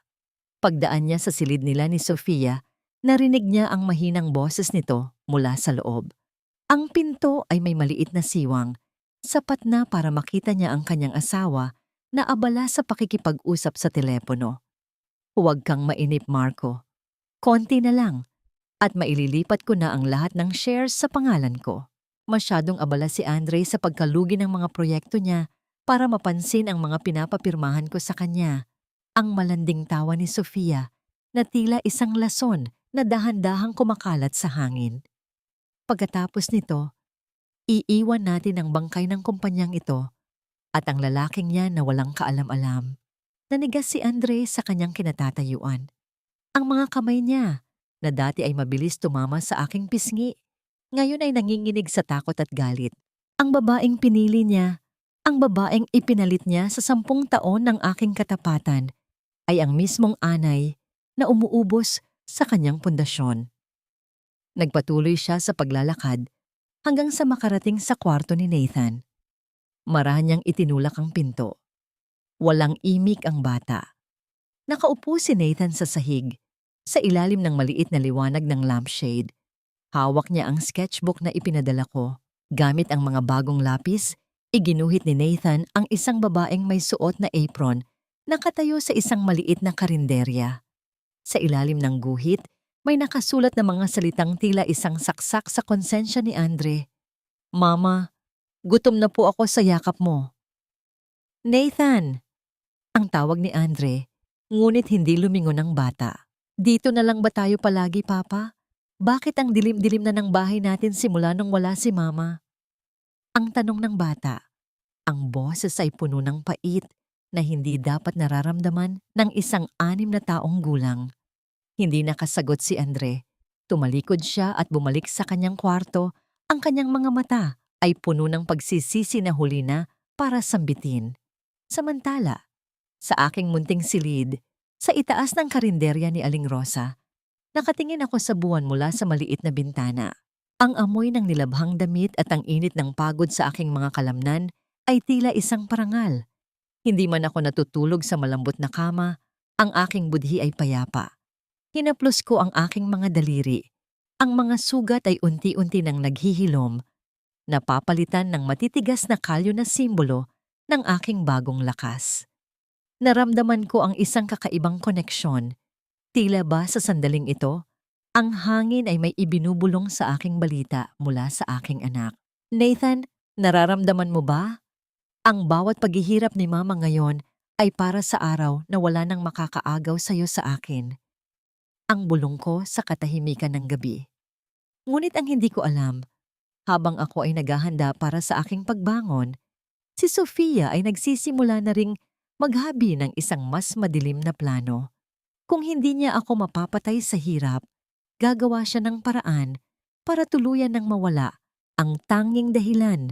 Speaker 1: Pagdaan niya sa silid nila ni Sofia, narinig niya ang mahinang boses nito mula sa loob. Ang pinto ay may maliit na siwang, sapat na para makita niya ang kanyang asawa na abala sa pakikipag-usap sa telepono. Huwag kang mainip, Marco. Konti na lang at maililipat ko na ang lahat ng shares sa pangalan ko. Masyadong abala si Andre sa pagkalugi ng mga proyekto niya para mapansin ang mga pinapapirmahan ko sa kanya. Ang malanding tawa ni Sofia na tila isang lason na dahan-dahang kumakalat sa hangin. Pagkatapos nito, iiwan natin ang bangkay ng kumpanyang ito at ang lalaking niya na walang kaalam-alam. Nanigas si Andre sa kanyang kinatatayuan. Ang mga kamay niya, na dati ay mabilis tumama sa aking pisngi, ngayon ay nanginginig sa takot at galit. Ang babaeng pinili niya, ang babaeng ipinalit niya sa 10 taon ng aking katapatan, ay ang mismong anay na umuubos sa kanyang pundasyon. Nagpatuloy siya sa paglalakad hanggang sa makarating sa kwarto ni Nathan. Marahan niyang itinulak ang pinto. Walang imik ang bata. Nakaupo si Nathan sa sahig, sa ilalim ng maliit na liwanag ng lampshade. Hawak niya ang sketchbook na ipinadala ko. Gamit ang mga bagong lapis, iginuhit ni Nathan ang isang babaeng may suot na apron, nakatayo sa isang maliit na karinderya. Sa ilalim ng guhit, may nakasulat na mga salitang tila isang saksak sa konsensya ni Andre. "Mama, gutom na po ako sa yakap mo." "Nathan!" ang tawag ni Andre, ngunit hindi lumingon ang bata. "Dito na lang ba tayo palagi, Papa? Bakit ang dilim-dilim na ng bahay natin simula nung wala si Mama?" Ang tanong ng bata. Ang boses ay puno ng pait na hindi dapat nararamdaman ng isang 6 na taong gulang. Hindi nakasagot si Andre. Tumalikod siya at bumalik sa kanyang kwarto. Ang kanyang mga mata ay puno ng pagsisisi na huli na para sambitin. Samantala, sa aking munting silid, sa itaas ng karinderya ni Aling Rosa, nakatingin ako sa buwan mula sa maliit na bintana. Ang amoy ng nilabhang damit at ang init ng pagod sa aking mga kalamnan ay tila isang parangal. Hindi man ako natutulog sa malambot na kama, ang aking budhi ay payapa. Hinaplos ko ang aking mga daliri. Ang mga sugat ay unti-unti nang naghihilom, napapalitan ng matitigas na kalyo na simbolo ng aking bagong lakas. Naramdaman ko ang isang kakaibang koneksyon. Tila ba sa sandaling ito, ang hangin ay may ibinubulong sa aking balita mula sa aking anak. "Nathan, nararamdaman mo ba? Ang bawat paghihirap ni Mama ngayon ay para sa araw na wala nang makakaagaw sa iyo sa akin." Ang bulong ko sa katahimikan ng gabi. Ngunit ang hindi ko alam, habang ako ay naghahanda para sa aking pagbangon, si Sofia ay nagsisimula na ring maghabi ng isang mas madilim na plano. Kung hindi niya ako mapapatay sa hirap, gagawa siya ng paraan para tuluyan ng mawala ang tanging dahilan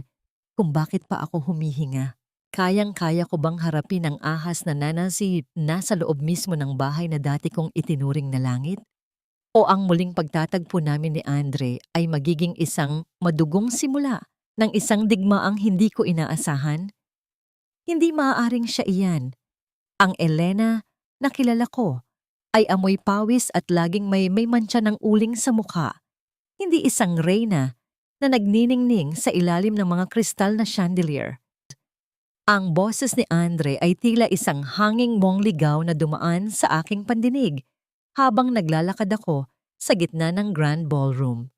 Speaker 1: kung bakit pa ako humihinga. Kayang-kaya ko bang harapin ang ahas na nanasi nasa loob mismo ng bahay na dati kong itinuring na langit? O ang muling pagtatagpo namin ni Andre ay magiging isang madugong simula ng isang digmaang hindi ko inaasahan? Hindi maaaring siya iyan. Ang Elena na kilala ko ay amoy pawis at laging may mantsa ng uling sa mukha. Hindi isang reyna na nagniningning sa ilalim ng mga kristal na chandelier. Ang boses ni Andre ay tila isang hanging mongligaw na dumaan sa aking pandinig habang naglalakad ako sa gitna ng grand ballroom.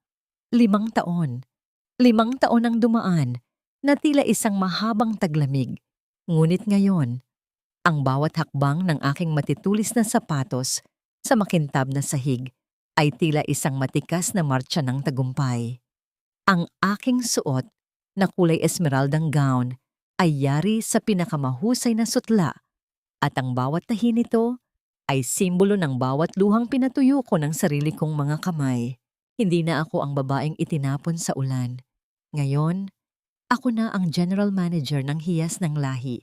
Speaker 1: 5 taon. 5 taon ang dumaan na tila isang mahabang taglamig. Ngunit ngayon, ang bawat hakbang ng aking matitulis na sapatos sa makintab na sahig ay tila isang matikas na martsa ng tagumpay. Ang aking suot na kulay esmeraldang gown ay yari sa pinakamahusay na sutla at ang bawat tahi nito ay simbolo ng bawat luhang pinatuyo ko ng sarili kong mga kamay. Hindi na ako ang babaeng itinapon sa ulan. Ngayon, ako na ang general manager ng Hiyas ng Lahi,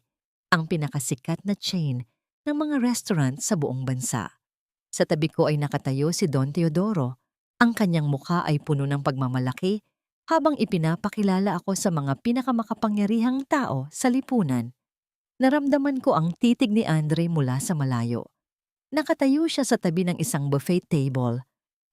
Speaker 1: ang pinakasikat na chain ng mga restaurant sa buong bansa. Sa tabi ko ay nakatayo si Don Teodoro. Ang kanyang mukha ay puno ng pagmamalaki habang ipinapakilala ako sa mga pinakamakapangyarihang tao sa lipunan. Naramdaman ko ang titig ni Andre mula sa malayo. Nakatayo siya sa tabi ng isang buffet table.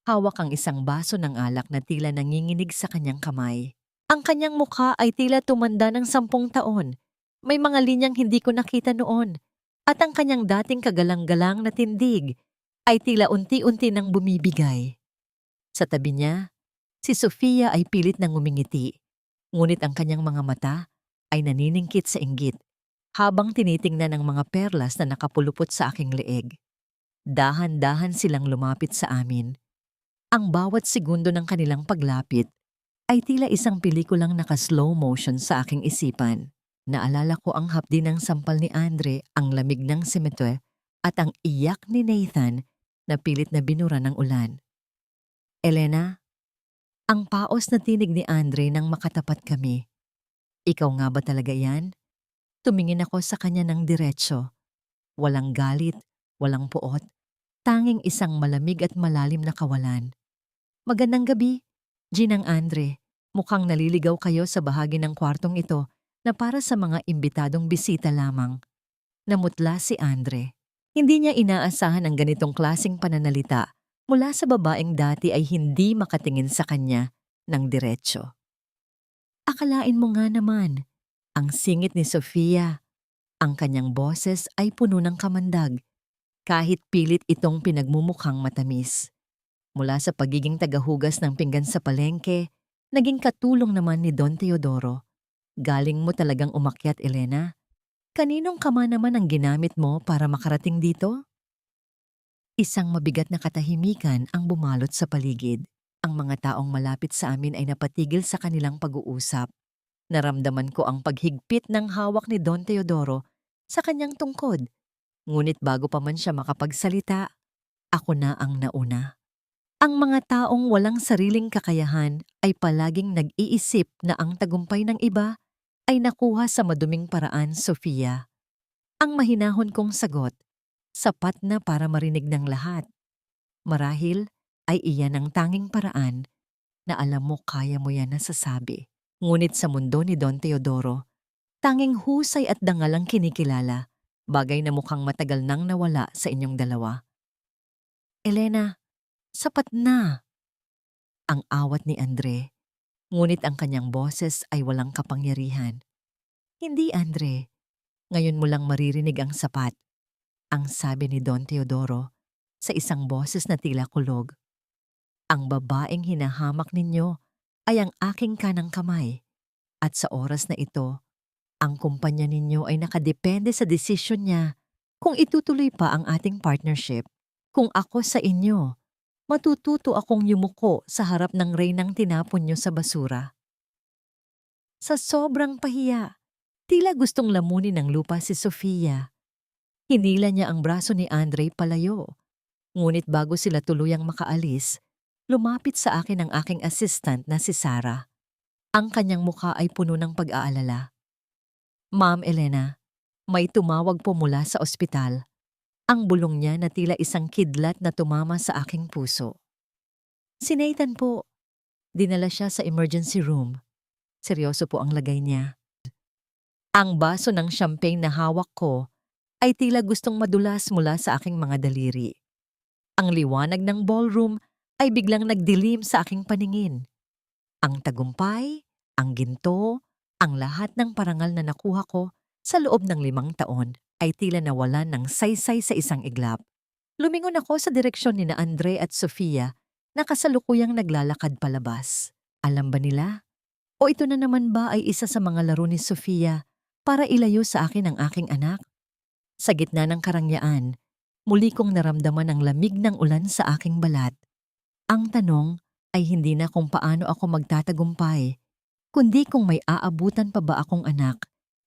Speaker 1: Hawak ang isang baso ng alak na tila nanginginig sa kanyang kamay. Ang kanyang mukha ay tila tumanda ng 10 taon. May mga linyang hindi ko nakita noon. At ang kanyang dating kagalang-galang na tindig ay tila unti-unti nang bumibigay. Sa tabi niya, si Sofia ay pilit nang ngumingiti. Ngunit ang kanyang mga mata ay naniningkit sa inggit habang tinitingnan ang mga perlas na nakapulupot sa aking leeg. Dahan-dahan silang lumapit sa amin. Ang bawat segundo ng kanilang paglapit ay tila isang pelikulang naka-slow motion sa aking isipan. Naalala ko ang hapdi ng sampal ni Andre, ang lamig ng simete, at ang iyak ni Nathan na pilit na binura ng ulan. Elena, ang paos na tinig ni Andre nang makatapat kami. Ikaw nga ba talaga yan? Tumingin ako sa kanya ng diretsyo. Walang galit, walang puot, tanging isang malamig at malalim na kawalan. Magandang gabi, Ginang Andre. Mukhang naliligaw kayo sa bahagi ng kwartong ito na para sa mga imbitadong bisita lamang. Namutla si Andre. Hindi niya inaasahan ang ganitong klasing pananalita mula sa babaeng dati ay hindi makatingin sa kanya ng diretsyo. Akalain mo nga naman, ang singit ni Sofia, ang kanyang boses ay puno ng kamandag kahit pilit itong pinagmumukhang matamis. Mula sa pagiging tagahugas ng pinggan sa palengke, naging katulong naman ni Don Teodoro. Galing mo talagang umakyat, Elena. Kaninong kama naman ang ginamit mo para makarating dito? Isang mabigat na katahimikan ang bumalot sa paligid. Ang mga taong malapit sa amin ay napatigil sa kanilang pag-uusap. Naramdaman ko ang paghigpit ng hawak ni Don Teodoro sa kanyang tungkod. Ngunit bago pa man siya makapagsalita, ako na ang nauna. Ang mga taong walang sariling kakayahan ay palaging nag-iisip na ang tagumpay ng iba ay nakuha sa maduming paraan, Sofia. Ang mahinahon kong sagot, sapat na para marinig ng lahat. Marahil ay iyan ang tanging paraan na alam mo kaya mo yan nasasabi. Ngunit sa mundo ni Don Teodoro, tanging husay at dangal ang kinikilala, bagay na mukhang matagal nang nawala sa inyong dalawa. Elena, sapat na! Ang awat ni Andre, ngunit ang kanyang boses ay walang kapangyarihan. Hindi, Andre. Ngayon mo lang maririnig ang sapat, ang sabi ni Don Teodoro sa isang boses na tila kulog. Ang babaeng hinahamak ninyo ay ang aking kanang kamay at sa oras na ito, ang kumpanya ninyo ay nakadepende sa desisyon niya kung itutuloy pa ang ating partnership. Kung ako sa inyo, matututo akong yumuko sa harap ng reynang tinapon niyo sa basura. Sa sobrang pahiya, tila gustong lamunin ng lupa si Sofia. Hinila niya ang braso ni Andre palayo. Ngunit bago sila tuluyang makaalis, lumapit sa akin ang aking assistant na si Sarah. Ang kanyang mukha ay puno ng pag-aalala. Ma'am Elena, may tumawag po mula sa ospital. Ang bulong niya na tila isang kidlat na tumama sa aking puso. Si Nathan po. Dinala siya sa emergency room. Seryoso po ang lagay niya. Ang baso ng champagne na hawak ko ay tila gustong madulas mula sa aking mga daliri. Ang liwanag ng ballroom ay biglang nagdilim sa aking paningin. Ang tagumpay, ang ginto, ang lahat ng parangal na nakuha ko sa loob ng 5 taon ay tila nawalan ng saysay sa isang iglap. Lumingon ako sa direksyon ni na Andre at Sofia na kasalukuyang naglalakad palabas. Alam ba nila? O ito na naman ba ay isa sa mga laro ni Sofia para ilayo sa akin ang aking anak? Sa gitna ng karangyaan, muli kong naramdaman ang lamig ng ulan sa aking balat. Ang tanong ay hindi na kung paano ako magtatagumpay, kundi kung may aabutan pa ba akong anak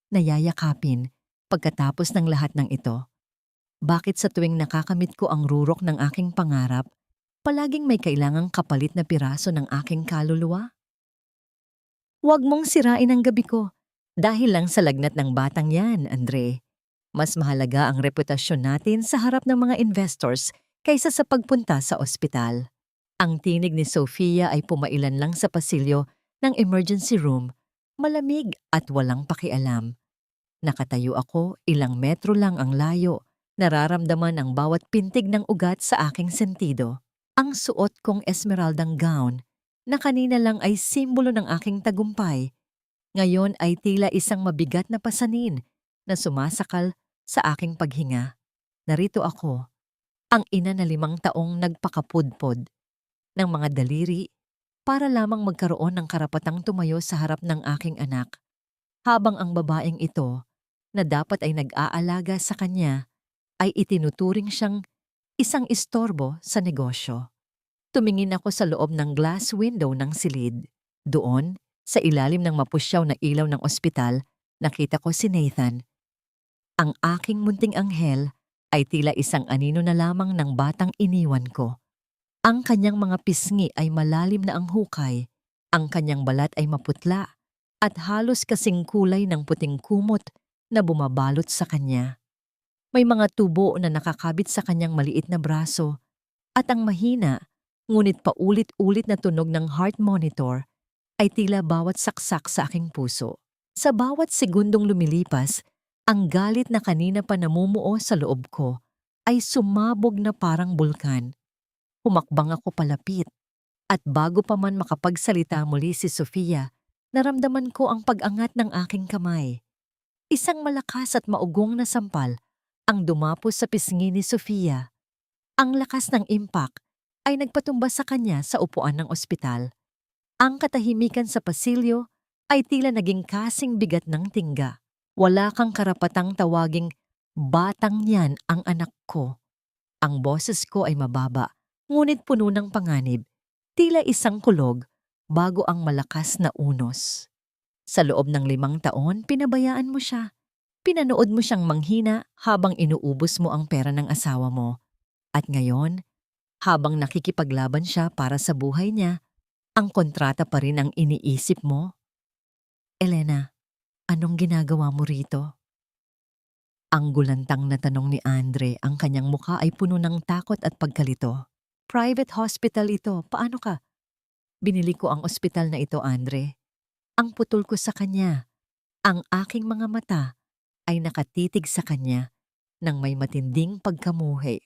Speaker 1: na yayakapin pagkatapos ng lahat ng ito. Bakit sa tuwing nakakamit ko ang rurok ng aking pangarap, palaging may kailangang kapalit na piraso ng aking kaluluwa? Huwag mong sirain ang gabi ko dahil lang sa lagnat ng batang yan, Andre. Mas mahalaga ang reputasyon natin sa harap ng mga investors kaysa sa pagpunta sa ospital. Ang tinig ni Sofia ay pumailan lang sa pasilyo ng emergency room, malamig at walang pakialam. Nakatayo ako, ilang metro lang ang layo, nararamdaman ang bawat pintig ng ugat sa aking sentido. Ang suot kong esmeraldang gown na kanina lang ay simbolo ng aking tagumpay, ngayon ay tila isang mabigat na pasanin na sumasakal sa aking paghinga. Narito ako, ang ina na 5 taong nagpakapudpod ng mga daliri para lamang magkaroon ng karapatang tumayo sa harap ng aking anak, habang ang babaeng ito, na dapat ay nag-aalaga sa kanya, ay itinuturing siyang isang istorbo sa negosyo. Tumingin ako sa loob ng glass window ng silid. Doon, sa ilalim ng mapusyaw na ilaw ng ospital, nakita ko si Nathan. Ang aking munting anghel ay tila isang anino na lamang ng batang iniwan ko. Ang kanyang mga pisngi ay malalim na ang hukay, ang kanyang balat ay maputla, at halos kasing kulay ng puting kumot na bumabalot sa kanya. May mga tubo na nakakabit sa kanyang maliit na braso, at ang mahina, ngunit paulit-ulit na tunog ng heart monitor ay tila bawat saksak sa aking puso. Sa bawat segundong lumilipas, ang galit na kanina pa namumuo sa loob ko ay sumabog na parang bulkan. Humakbang ako palapit, at bago pa man makapagsalita muli si Sofia, naramdaman ko ang pag-angat ng aking kamay. Isang malakas at maugong na sampal ang dumapos sa pisngi ni Sofia. Ang lakas ng impact ay nagpatumba sa kanya sa upuan ng ospital. Ang katahimikan sa pasilyo ay tila naging kasing bigat ng tingga. Wala kang karapatang tawaging batang yan ang anak ko. Ang boses ko ay mababa, ngunit puno ng panganib, tila isang kulog bago ang malakas na unos. Sa loob ng 5 taon, pinabayaan mo siya. Pinanood mo siyang manghina habang inuubos mo ang pera ng asawa mo. At ngayon, habang nakikipaglaban siya para sa buhay niya, ang kontrata pa rin ang iniisip mo? Elena, anong ginagawa mo rito? Ang gulantang na tanong ni Andre, ang kanyang mukha ay puno ng takot at pagkalito. Private hospital ito, paano ka? Binili ko ang ospital na ito, Andre. Ang putol ko sa kanya. Ang aking mga mata ay nakatitig sa kanya nang may matinding pagkamuhi.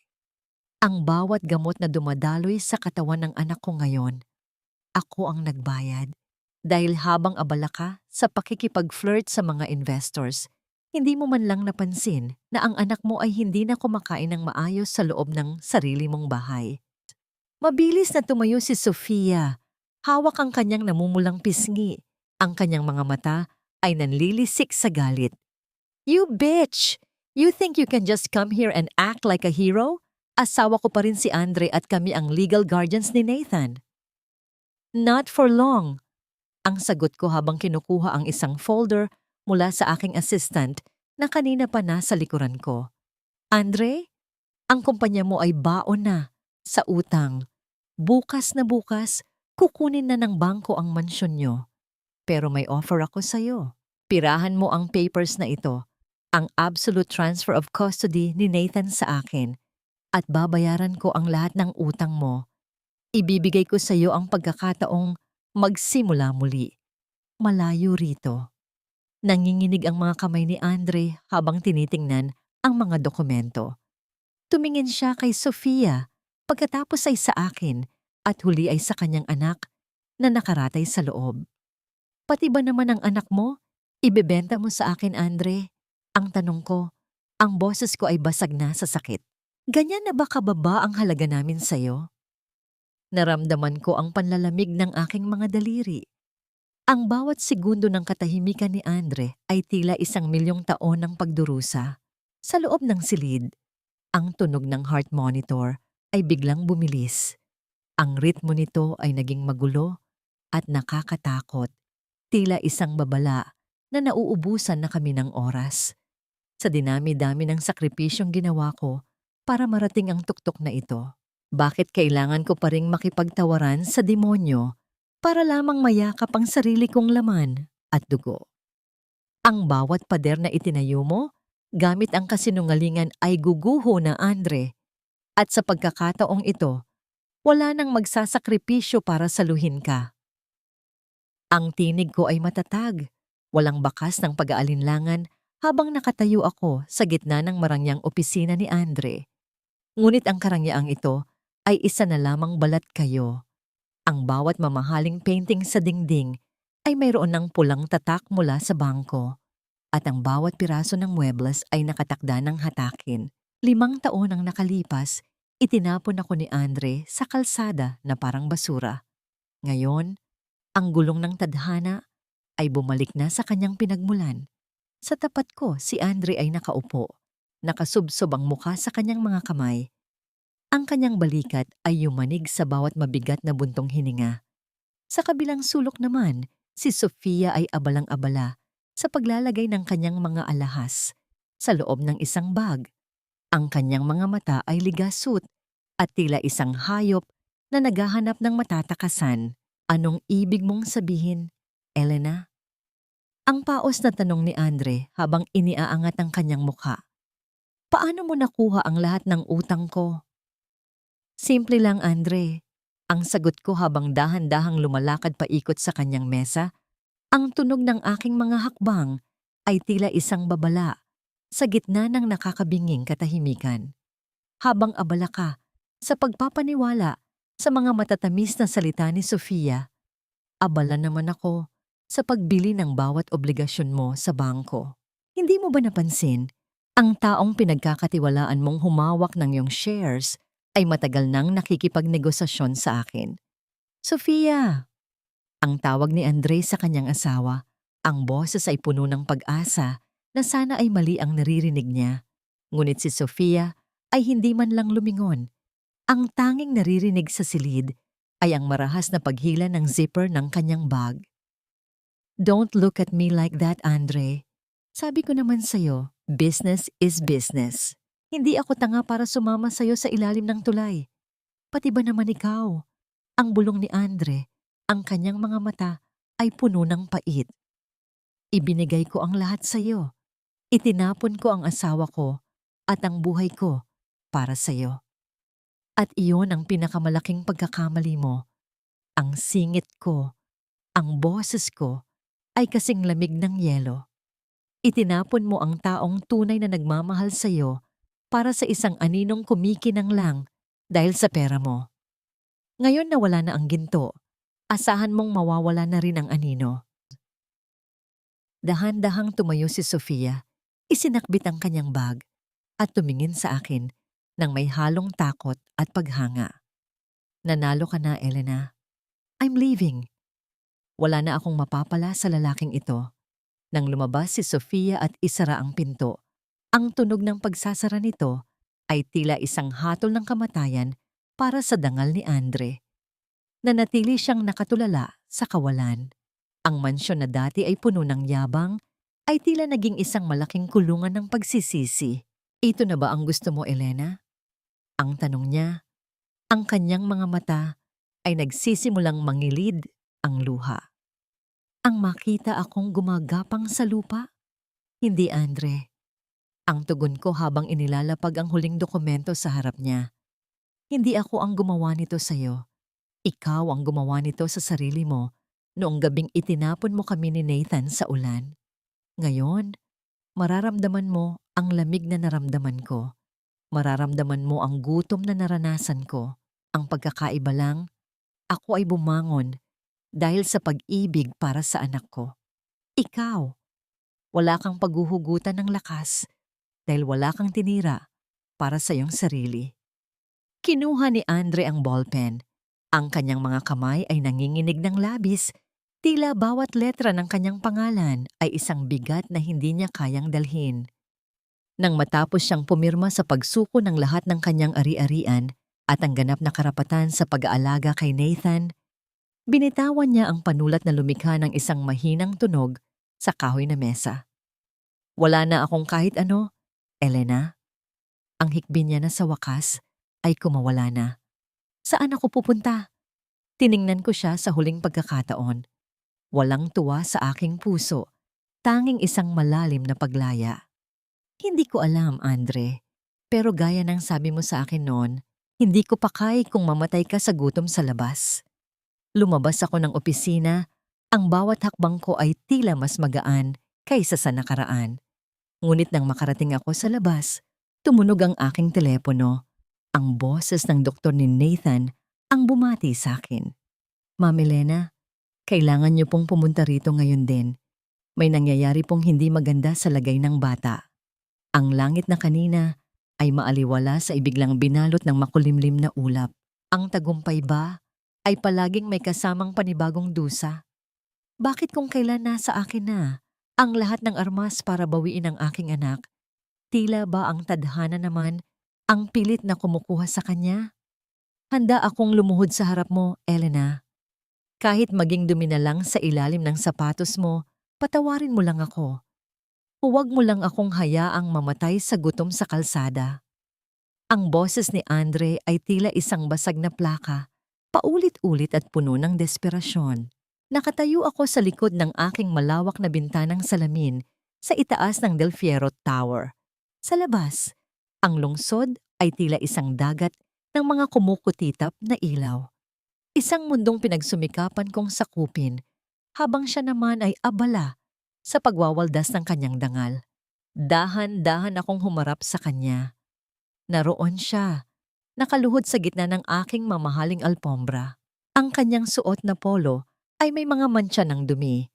Speaker 1: Ang bawat gamot na dumadaloy sa katawan ng anak ko ngayon, ako ang nagbayad. Dahil habang abala ka sa pakikipag-flirt sa mga investors, hindi mo man lang napansin na ang anak mo ay hindi na kumakain ng maayos sa loob ng sarili mong bahay. Mabilis na tumayo si Sofia. Hawak ang kanyang namumulang pisngi. Ang kanyang mga mata ay nanlilisik sa galit. You bitch! You think you can just come here and act like a hero? Asawa ko pa rin si Andre at kami ang legal guardians ni Nathan. Not for long. Ang sagot ko habang kinukuha ang isang folder mula sa aking assistant na kanina pa nasa likuran ko. Andre, ang kumpanya mo ay baon na sa utang. Bukas na bukas, kukunin na ng bangko ang mansyon nyo. Pero may offer ako sa'yo. Pirahan mo ang papers na ito, ang absolute transfer of custody ni Nathan sa akin, at babayaran ko ang lahat ng utang mo. Ibibigay ko sa iyo ang pagkakataong magsimula muli. Malayo rito. Nanginginig ang mga kamay ni Andre habang tinitingnan ang mga dokumento. Tumingin siya kay Sofia, pagkatapos ay sa akin, at huli ay sa kanyang anak na nakaratay sa loob. Pati ba naman ang anak mo? Ibebenta mo sa akin, Andre? Ang tanong ko, ang boses ko ay basag na sa sakit. Ganyan na ba kababa ang halaga namin sa'yo? Naramdaman ko ang panlalamig ng aking mga daliri. Ang bawat segundo ng katahimikan ni Andre ay tila 1,000,000 taon ng pagdurusa. Sa loob ng silid, ang tunog ng heart monitor ay biglang bumilis. Ang ritmo nito ay naging magulo at nakakatakot. Tila isang babala na nauubusan na kami ng oras. Sa dinami-dami ng sakripisyong ginawa ko para marating ang tuktok na ito. Bakit kailangan ko pa ring makipagtawaran sa demonyo para lamang mayakap ang sarili kong laman at dugo? Ang bawat pader na itinayo mo, gamit ang kasinungalingan ay guguho na, Andre. At sa pagkakataong ito, wala nang magsasakripisyo para saluhin ka. Ang tinig ko ay matatag, walang bakas ng pag-aalinlangan habang nakatayo ako sa gitna ng marangyang opisina ni Andre. Ngunit ang karangyaang ito ay isa na lamang balat kayo. Ang bawat mamahaling painting sa dingding ay mayroon ng pulang tatak mula sa bangko, at ang bawat piraso ng muebles ay nakatakda ng hatakin. 5 taon ang nakalipas, itinapon ako ni Andre sa kalsada na parang basura. Ngayon, ang gulong ng tadhana ay bumalik na sa kanyang pinagmulan. Sa tapat ko, si Andre ay nakaupo. Nakasubsob ang mukha sa kanyang mga kamay. Ang kanyang balikat ay yumanig sa bawat mabigat na buntong hininga. Sa kabilang sulok naman, si Sofia ay abalang-abala sa paglalagay ng kanyang mga alahas sa loob ng isang bag. Ang kanyang mga mata ay ligasut at tila isang hayop na naghahanap ng matatakasan. Anong ibig mong sabihin, Elena? Ang paos na tanong ni Andre habang iniaangat ang kanyang mukha. Paano mo nakuha ang lahat ng utang ko? Simple lang, Andre. Ang sagot ko habang dahan-dahang lumalakad paikot sa kanyang mesa, ang tunog ng aking mga hakbang ay tila isang babala sa gitna ng nakakabinging katahimikan. Habang abala ka sa pagpapaniwala sa mga matatamis na salita ni Sofia, abala naman ako sa pagbili ng bawat obligasyon mo sa bangko. Hindi mo ba napansin, ang taong pinagkakatiwalaan mong humawak ng iyong shares ay matagal nang nakikipagnegosasyon sa akin? Sofia! Ang tawag ni Andre sa kanyang asawa, ang boses ay puno ng pag-asa na sana ay mali ang naririnig niya. Ngunit si Sofia ay hindi man lang lumingon. Ang tanging naririnig sa silid ay ang marahas na paghila ng zipper ng kanyang bag. Don't look at me like that, Andre. Sabi ko naman sa'yo, business is business. Hindi ako tanga para sumama sa'yo sa ilalim ng tulay. Pati ba naman ikaw? Ang bulong ni Andre, ang kanyang mga mata ay puno ng pait. Ibinigay ko ang lahat sa'yo. Itinapon ko ang asawa ko at ang buhay ko para sa'yo. At iyon ang pinakamalaking pagkakamali mo. Ang singit ko, ang boses ko, ay kasing lamig ng yelo. Itinapon mo ang taong tunay na nagmamahal sa'yo para sa isang aninong kumikinang lang dahil sa pera mo. Ngayon na wala na ang ginto, asahan mong mawawala na rin ang anino. Dahan-dahang tumayo si Sofia, isinakbit ang kanyang bag at tumingin sa akin nang may halong takot at paghanga. Nanalo ka na, Elena. I'm leaving. Wala na akong mapapala sa lalaking ito. Nang lumabas si Sofia at isara ang pinto, ang tunog ng pagsasara nito ay tila isang hatol ng kamatayan para sa dangal ni Andre. Nanatili siyang nakatulala sa kawalan. Ang mansyon na dati ay puno ng yabang ay tila naging isang malaking kulungan ng pagsisisi. Ito na ba ang gusto mo, Elena? Ang tanong niya. Ang kanyang mga mata ay nagsisimulang mangilid ang luha. Ang makita akong gumagapang sa lupa? Hindi, Andre. Ang tugon ko habang inilalapag ang huling dokumento sa harap niya. Hindi ako ang gumawa nito sa'yo. Ikaw ang gumawa nito sa sarili mo noong gabing itinapon mo kami ni Nathan sa ulan. Ngayon, mararamdaman mo ang lamig na naramdaman ko. Mararamdaman mo ang gutom na naranasan ko. Ang pagkakaiba lang, ako ay bumangon dahil sa pag-ibig para sa anak ko. Ikaw, wala kang paghuhugutan ng lakas dahil wala kang tinira para sa iyong sarili. Kinuha ni Andre ang ballpen. Ang kanyang mga kamay ay nanginginig ng labis. Tila bawat letra ng kanyang pangalan ay isang bigat na hindi niya kayang dalhin. Nang matapos siyang pumirma sa pagsuko ng lahat ng kanyang ari-arian at ang ganap na karapatan sa pag-aalaga kay Nathan, binitawan niya ang panulat na lumikha ng isang mahinang tunog sa kahoy na mesa. Wala na akong kahit ano, Elena. Ang hikbi niya na sa wakas ay kumawala na. Saan ako pupunta? Tiningnan ko siya sa huling pagkakataon. Walang tuwa sa aking puso, tanging isang malalim na paglaya. Hindi ko alam, Andre, pero gaya ng sabi mo sa akin noon, hindi ko pakay kung mamatay ka sa gutom sa labas. Lumabas ako ng opisina, ang bawat hakbang ko ay tila mas magaan kaysa sa nakaraan. Ngunit nang makarating ako sa labas, tumunog ang aking telepono. Ang boses ng doktor ni Nathan ang bumati sa akin. Ma'am Elena, kailangan niyo pong pumunta rito ngayon din. May nangyayari pong hindi maganda sa lagay ng bata. Ang langit na kanina ay maaliwala sa ibiglang binalot ng makulimlim na ulap. Ang tagumpay ba ay palaging may kasamang panibagong dusa? Bakit kung kailan nasa akin na ang lahat ng armas para bawiin ang aking anak, tila ba ang tadhana naman ang pilit na kumukuha sa kanya? Handa akong lumuhod sa harap mo, Elena. Kahit maging dumi na lang sa ilalim ng sapatos mo, patawarin mo lang ako. Huwag mo lang akong hayaang mamatay sa gutom sa kalsada. Ang boses ni Andre ay tila isang basag na plaka, paulit-ulit at puno ng desperasyon. Nakatayo ako sa likod ng aking malawak na bintanang salamin sa itaas ng Del Fierro Tower. Sa labas, ang lungsod ay tila isang dagat ng mga kumukutitap na ilaw. Isang mundong pinagsumikapan kong sakupin, habang siya naman ay abala sa pagwawaldas ng kanyang dangal. Dahan-dahan akong humarap sa kanya. Naroon siya, nakaluhod sa gitna ng aking mamahaling alpombra. Ang kanyang suot na polo ay may mga mantsa ng dumi.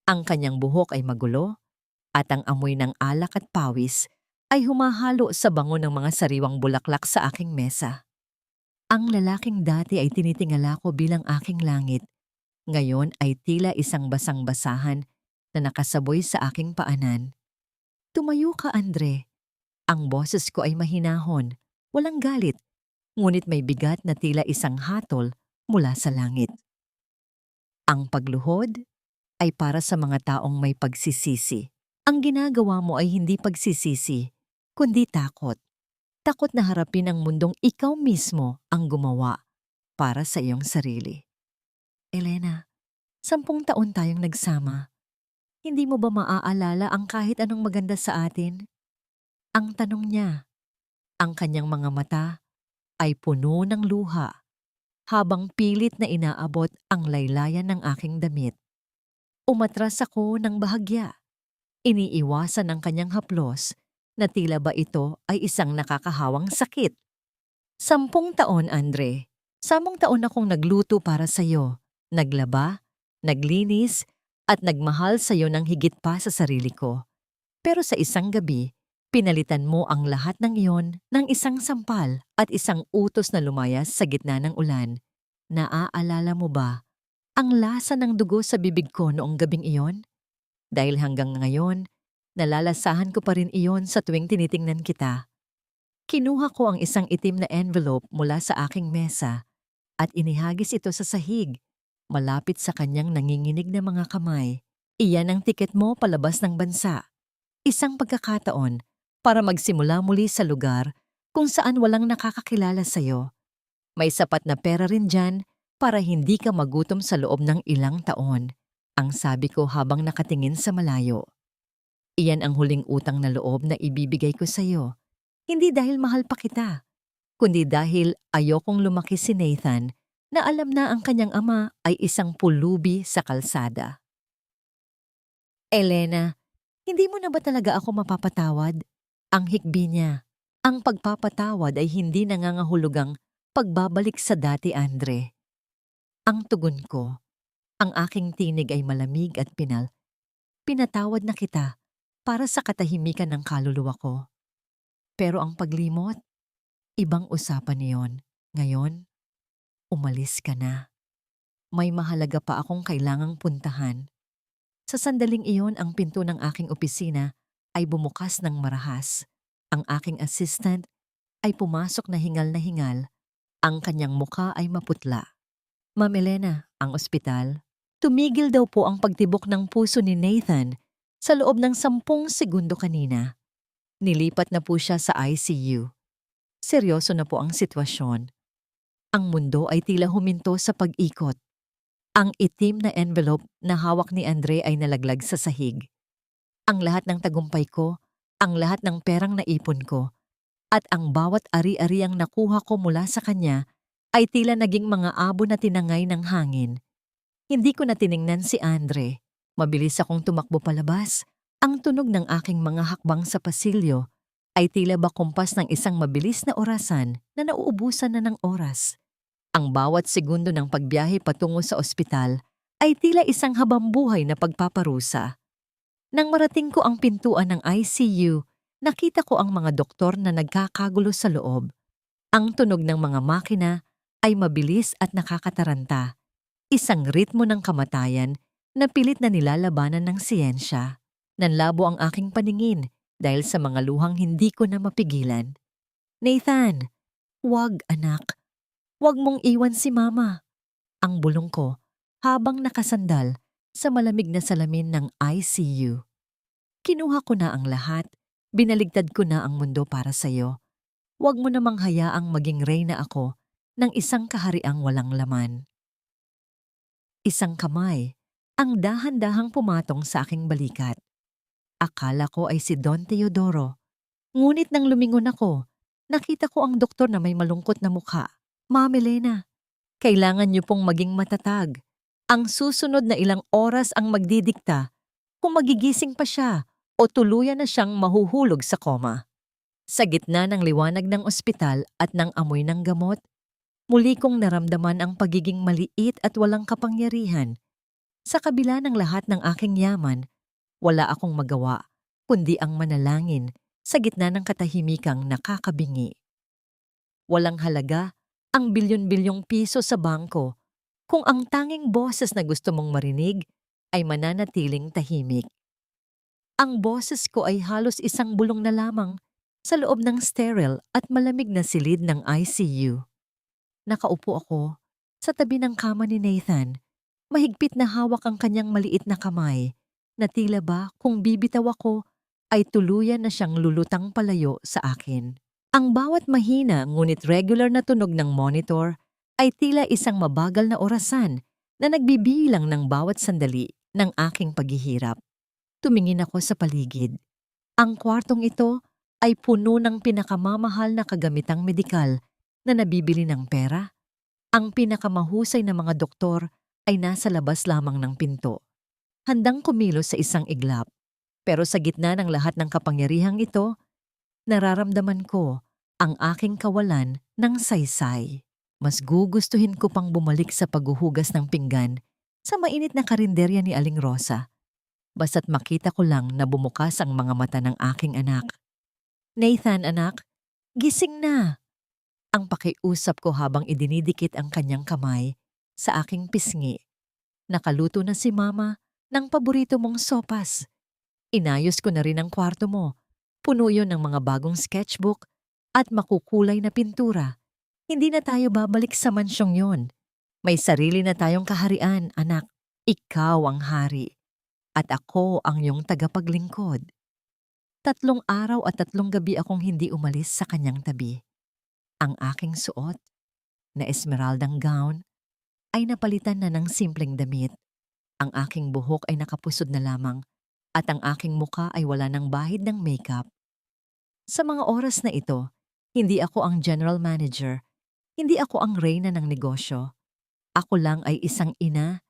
Speaker 1: Ang kanyang buhok ay magulo, at ang amoy ng alak at pawis ay humahalo sa bango ng mga sariwang bulaklak sa aking mesa. Ang lalaking dati ay tinitingala ko bilang aking langit. Ngayon ay tila isang basang-basahan na nakasaboy sa aking paanan. Tumayo ka, Andre. Ang boses ko ay mahinahon, walang galit, ngunit may bigat na tila isang hatol mula sa langit. Ang pagluhod ay para sa mga taong may pagsisisi. Ang ginagawa mo ay hindi pagsisisi, kundi takot. Takot na harapin ang mundong ikaw mismo ang gumawa para sa iyong sarili. Elena, 10 taon tayong nagsama. Hindi mo ba maaalala ang kahit anong maganda sa atin? Ang tanong niya, ang kanyang mga mata ay puno ng luha habang pilit na inaabot ang laylayan ng aking damit. Umatras ako ng bahagya. Iniiwasan ng kanyang haplos na tila ba ito ay isang nakakahawang sakit. 10 taon, Andre. 10 taon akong nagluto para sa'yo, naglaba, naglinis, at nagmahal sa'yo ng higit pa sa sarili ko. Pero sa isang gabi, pinalitan mo ang lahat ng iyon ng isang sampal at isang utos na lumayas sa gitna ng ulan. Naaalala mo ba ang lasa ng dugo sa bibig ko noong gabing iyon? Dahil hanggang ngayon, nalalasahan ko pa rin iyon sa tuwing tinitingnan kita. Kinuha ko ang isang itim na envelope mula sa aking mesa at inihagis ito sa sahig, malapit sa kanyang nanginginig na mga kamay. Iyan ang tiket mo palabas ng bansa. Isang pagkakataon para magsimula muli sa lugar kung saan walang nakakakilala sa'yo. May sapat na pera rin dyan para hindi ka magutom sa loob ng ilang taon, ang sabi ko habang nakatingin sa malayo. Iyan ang huling utang na loob na ibibigay ko sa'yo. Hindi dahil mahal pa kita, kundi dahil ayokong lumaki si Nathan na alam na ang kanyang ama ay isang pulubi sa kalsada. Elena, hindi mo na ba talaga ako mapapatawad? Ang hikbi niya. Ang pagpapatawad ay hindi nangangahulugang pagbabalik sa dati, Andre. Ang tugon ko, ang aking tinig ay malamig at pinal. Pinatawad na kita para sa katahimikan ng kaluluwa ko. Pero ang paglimot, ibang usapan niyon. Ngayon, umalis ka na. May mahalaga pa akong kailangang puntahan. Sa sandaling iyon, ang pinto ng aking opisina ay bumukas ng marahas. Ang aking assistant ay pumasok na hingal. Ang kanyang muka ay maputla. Ma'am Elena, ang ospital. Tumigil daw po ang pagtibok ng puso ni Nathan sa loob ng 10 segundo kanina. Nilipat na po siya sa ICU. Seryoso na po ang sitwasyon. Ang mundo ay tila huminto sa pag-ikot. Ang itim na envelope na hawak ni Andre ay nalaglag sa sahig. Ang lahat ng tagumpay ko, ang lahat ng perang naipon ko, at ang bawat ari-ariang nakuha ko mula sa kanya ay tila naging mga abo na tinangay ng hangin. Hindi ko na tiningnan si Andre. Mabilis akong tumakbo palabas. Ang tunog ng aking mga hakbang sa pasilyo ay tila ba kumpas ng isang mabilis na orasan na nauubusan na ng oras. Ang bawat segundo ng pagbiyahe patungo sa ospital ay tila isang habambuhay na pagpaparusa. Nang marating ko ang pintuan ng ICU, nakita ko ang mga doktor na nagkakagulo sa loob. Ang tunog ng mga makina ay mabilis at nakakataranta. Isang ritmo ng kamatayan na pilit na nilalabanan ng siyensya. Nanlabo ang aking paningin dahil sa mga luhang hindi ko na mapigilan. Nathan, wag anak. Wag mong iwan si mama. Ang bulong ko habang nakasandal sa malamig na salamin ng ICU. Kinuha ko na ang lahat. Binaligtad ko na ang mundo para sa'yo. Huwag mo namang hayaang maging reyna ako ng isang kahariang walang laman. Isang kamay ang dahan-dahang pumatong sa aking balikat. Akala ko ay si Don Teodoro. Ngunit nang lumingon ako, nakita ko ang doktor na may malungkot na mukha. Ma'am Elena, kailangan niyo pong maging matatag. Ang susunod na ilang oras ang magdidikta kung magigising pa siya o tuluyan na siyang mahuhulog sa koma. Sa gitna ng liwanag ng ospital at ng amoy ng gamot, muli kong naramdaman ang pagiging maliit at walang kapangyarihan. Sa kabila ng lahat ng aking yaman, wala akong magawa kundi ang manalangin sa gitna ng katahimikang nakakabingi. Walang halaga ang bilyon-bilyong piso sa bangko kung ang tanging boses na gusto mong marinig ay mananatiling tahimik. Ang boses ko ay halos isang bulong na lamang sa loob ng sterile at malamig na silid ng ICU. Nakaupo ako sa tabi ng kama ni Nathan. Mahigpit na hawak ang kanyang maliit na kamay na tila ba kung bibitaw ako ay tuluyan na siyang lulutang palayo sa akin. Ang bawat mahina ngunit regular na tunog ng monitor ay tila isang mabagal na orasan na nagbibilang ng bawat sandali ng aking paghihirap. Tumingin ako sa paligid. Ang kwartong ito ay puno ng pinakamamahal na kagamitang medikal na nabibili ng pera. Ang pinakamahusay na mga doktor ay nasa labas lamang ng pinto, handang kumilos sa isang iglap. Pero sa gitna ng lahat ng kapangyarihang ito, nararamdaman ko ang aking kawalan ng saysay. Mas gugustuhin ko pang bumalik sa paghuhugas ng pinggan sa mainit na karinderya ni Aling Rosa. Basta't makita ko lang na bumukas ang mga mata ng aking anak. Nathan, anak, gising na. Ang pakiusap ko habang idinidikit ang kanyang kamay sa aking pisngi. Nakaluto na si mama ng paborito mong sopas. Inayos ko na rin ang kwarto mo. Puno yun ng mga bagong sketchbook at makukulay na pintura. Hindi na tayo babalik sa mansyong yon. May sarili na tayong kaharian, anak. Ikaw ang hari. At ako ang iyong tagapaglingkod. 3 araw at 3 gabi akong hindi umalis sa kanyang tabi. Ang aking suot na esmeraldang gown ay napalitan na ng simpleng damit. Ang aking buhok ay nakapusod na lamang at ang aking muka ay wala ng bahid ng makeup. Sa mga oras na ito, hindi ako ang general manager, hindi ako ang reyna ng negosyo. Ako lang ay isang ina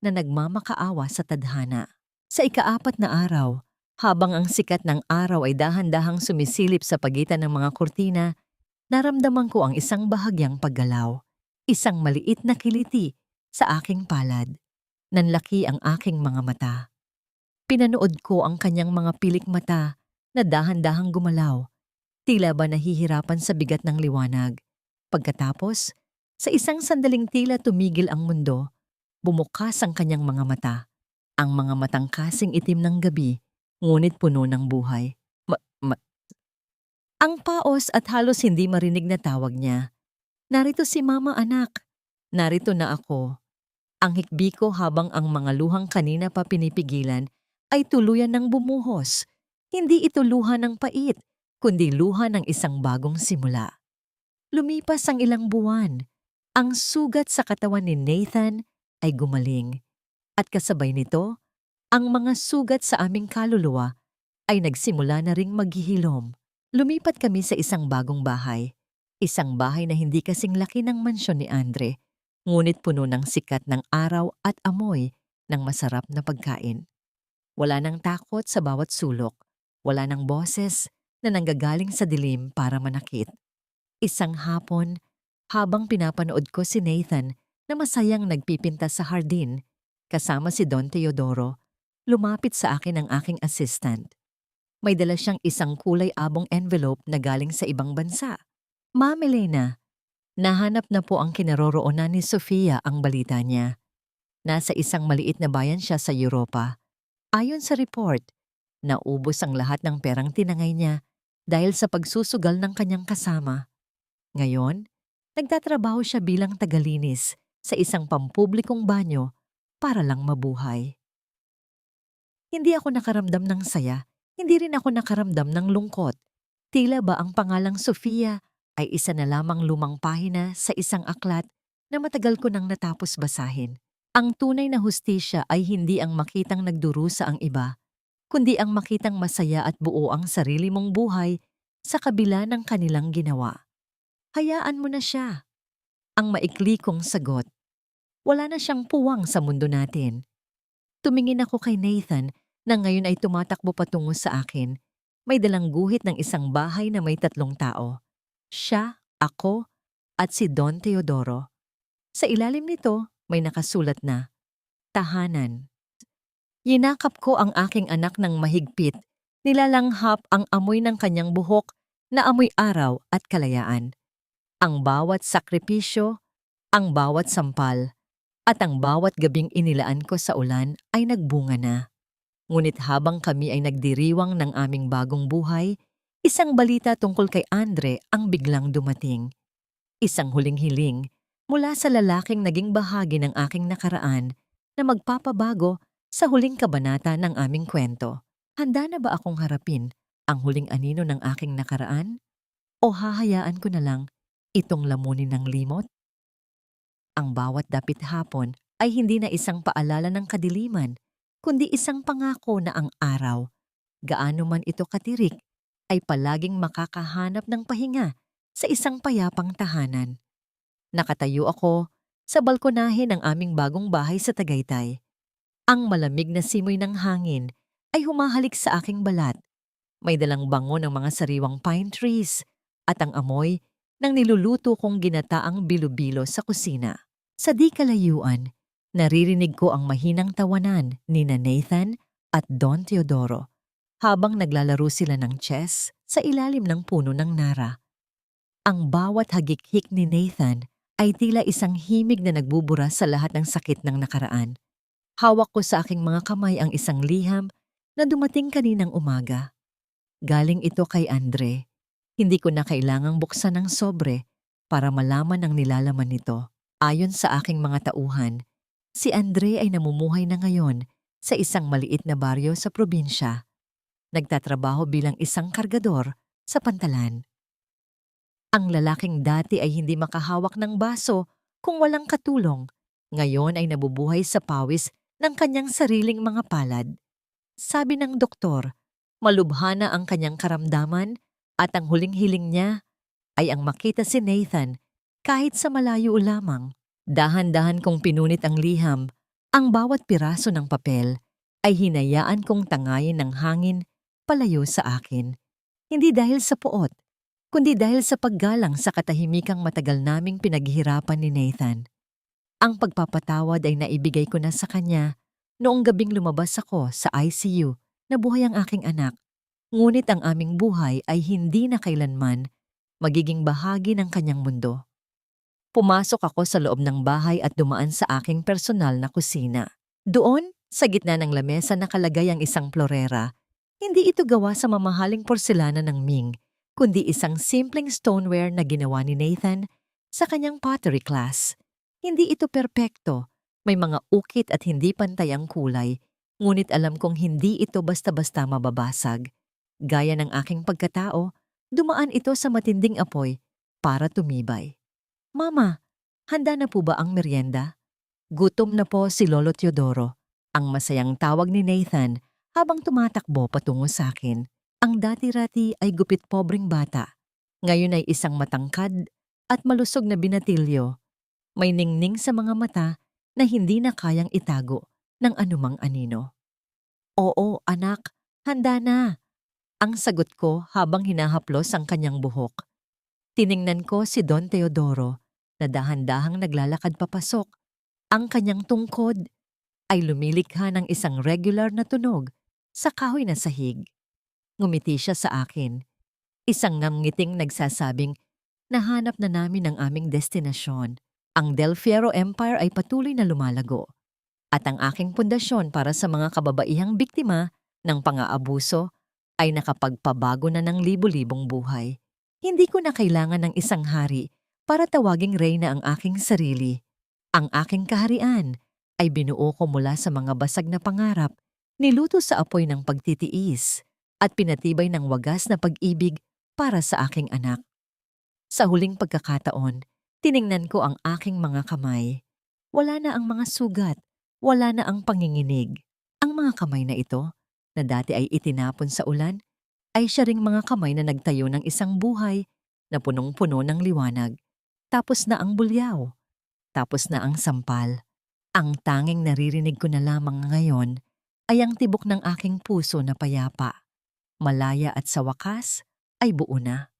Speaker 1: na nagmamakaawa sa tadhana. Sa ika-4 na araw, habang ang sikat ng araw ay dahan-dahang sumisilip sa pagitan ng mga kurtina, naramdaman ko ang isang bahagyang paggalaw, isang maliit na kiliti sa aking palad. Nanlaki ang aking mga mata. Pinanood ko ang kanyang mga pilik mata na dahan-dahang gumalaw, tila ba nahihirapan sa bigat ng liwanag. Pagkatapos, sa isang sandaling tila tumigil ang mundo, bumukas ang kanyang mga mata, ang mga matang kasing itim ng gabi, ngunit puno ng buhay. Ang paos at halos hindi marinig na tawag niya. Narito si mama, anak. Narito na ako. Ang hikbi ko habang ang mga luhang kanina pa pinipigilan ay tuluyan ng bumuhos. Hindi ito luha ng pait, kundi luha ng isang bagong simula. Lumipas ang ilang buwan. Ang sugat sa katawan ni Nathan ay gumaling. At kasabay nito, ang mga sugat sa aming kaluluwa ay nagsimula na ring maghihilom. Lumipat kami sa isang bagong bahay. Isang bahay na hindi kasing laki ng mansyon ni Andre, ngunit puno ng sikat ng araw at amoy ng masarap na pagkain. Wala nang takot sa bawat sulok. Wala nang boses na nanggagaling sa dilim para manakit. Isang hapon, habang pinapanood ko si Nathan na masayang nagpipinta sa hardin, kasama si Don Teodoro, lumapit sa akin ang aking assistant. May dala siyang isang kulay abong envelope na galing sa ibang bansa. Ma'am Elena, Nahanap na po ang kinaroroonan ni Sofia ang balita niya. Nasa isang maliit na bayan siya sa Europa. Ayon sa report, naubos ang lahat ng perang tinangay niya dahil sa pagsusugal ng kanyang kasama. Ngayon, nagtatrabaho siya bilang tagalinis sa isang pampublikong banyo para lang mabuhay. Hindi ako nakaramdam ng saya, hindi rin ako nakaramdam ng lungkot. Tila ba ang pangalang Sofia ay isa na lamang lumang pahina sa isang aklat na matagal ko nang natapos basahin. Ang tunay na hustisya ay hindi ang makitang nagdurusa ang iba, kundi ang makitang masaya at buo ang sarili mong buhay sa kabila ng kanilang ginawa. Hayaan mo na siya. Ang maikli kong sagot. Wala na siyang puwang sa mundo natin. Tumingin ako kay Nathan na ngayon ay tumatakbo patungo sa akin. May dalang guhit ng isang bahay na may 3 tao. Siya, ako, at si Don Teodoro. Sa ilalim nito, may nakasulat na, tahanan. Yinakap ko ang aking anak ng mahigpit, nilalanghap ang amoy ng kanyang buhok na amoy araw at kalayaan. Ang bawat sakripisyo, ang bawat sampal, at ang bawat gabing inilaan ko sa ulan ay nagbunga na. Ngunit habang kami ay nagdiriwang ng aming bagong buhay, isang balita tungkol kay Andre ang biglang dumating. Isang huling hiling mula sa lalaking naging bahagi ng aking nakaraan na magpapabago sa huling kabanata ng aming kwento. Handa na ba akong harapin ang huling anino ng aking nakaraan? O hahayaan ko na lang itong lamunin ng limot? Ang bawat dapit hapon ay hindi na isang paalala ng kadiliman, kundi isang pangako na ang araw, gaano man ito katirik, ay palaging makakahanap ng pahinga sa isang payapang tahanan. Nakatayo ako sa balkonahe ng aming bagong bahay sa Tagaytay. Ang malamig na simoy ng hangin ay humahalik sa aking balat. May dalang bango ng mga sariwang pine trees at ang amoy ng niluluto kong ginataang bilo-bilo sa kusina. Sa di kalayuan, naririnig ko ang mahinang tawanan ni Nathan at Don Teodoro habang naglalaro sila ng chess sa ilalim ng puno ng nara. Ang bawat hagik-hik ni Nathan ay tila isang himig na nagbubura sa lahat ng sakit ng nakaraan. Hawak ko sa aking mga kamay ang isang liham na dumating kaninang umaga. Galing ito kay Andre. Hindi ko na kailangang buksan ng sobre para malaman ang nilalaman nito. Ayon sa aking mga tauhan, si Andre ay namumuhay na ngayon sa isang maliit na baryo sa probinsya. Nagtatrabaho bilang isang kargador sa pantalan. Ang lalaking dati ay hindi makahawak ng baso kung walang katulong. Ngayon ay nabubuhay sa pawis ng kanyang sariling mga palad. Sabi ng doktor, malubha na ang kanyang karamdaman at ang huling hiling niya ay ang makita si Nathan kahit sa malayo lamang. Dahan-dahan kong pinunit ang liham, ang bawat piraso ng papel ay hinayaan kong tangayin ng hangin palayo sa akin. Hindi dahil sa puot, kundi dahil sa paggalang sa katahimikang matagal naming pinaghihirapan ni Nathan. Ang pagpapatawad ay naibigay ko na sa kanya noong gabing lumabas ako sa ICU na buhay ang aking anak. Ngunit ang aming buhay ay hindi na kailanman magiging bahagi ng kanyang mundo. Pumasok ako sa loob ng bahay at dumaan sa aking personal na kusina. Doon, sa gitna ng lamesa nakalagay ang isang florera. Hindi ito gawa sa mamahaling porselana ng Ming, kundi isang simpleng stoneware na ginawa ni Nathan sa kanyang pottery class. Hindi ito perpekto, may mga ukit at hindi pantay ang kulay, ngunit alam kong hindi ito basta-basta mababasag. Gaya ng aking pagkatao, dumaan ito sa matinding apoy para tumibay. Mama, handa na po ba ang merienda? Gutom na po si Lolo Teodoro, ang masayang tawag ni Nathan habang tumatakbo patungo sa akin. Ang dati-rati ay gupit pobreng bata. Ngayon ay isang matangkad at malusog na binatilyo. May ningning sa mga mata na hindi na kayang itago ng anumang anino. Oo, anak, handa na. Ang sagot ko habang hinahaplos ang kanyang buhok. Tiningnan ko si Don Teodoro na dahan-dahang naglalakad papasok. Ang kanyang tungkod ay lumilikha ng isang regular na tunog sa kahoy na sahig. Ngumiti siya sa akin. Isang ngamngiting nagsasabing, Nahanap na namin ang aming destinasyon. Ang Del Fierro Empire ay patuloy na lumalago. At ang aking pundasyon para sa mga kababaihang biktima ng pang-aabuso ay nakapagpabago na ng libu-libong buhay. Hindi ko na kailangan ng isang hari para tawaging reyna ang aking sarili. Ang aking kaharian ay binuo ko mula sa mga basag na pangarap, niluto sa apoy ng pagtitiis, at pinatibay ng wagas na pag-ibig para sa aking anak. Sa huling pagkakataon, tiningnan ko ang aking mga kamay. Wala na ang mga sugat, wala na ang panginginig. Ang mga kamay na ito, na dati ay itinapon sa ulan, ay siya ring mga kamay na nagtayo ng isang buhay na punong-puno ng liwanag. Tapos na ang bulyaw, tapos na ang sampal. Ang tanging naririnig ko na lamang ngayon ay ang tibok ng aking puso na payapa. Malaya at sa wakas ay buo na.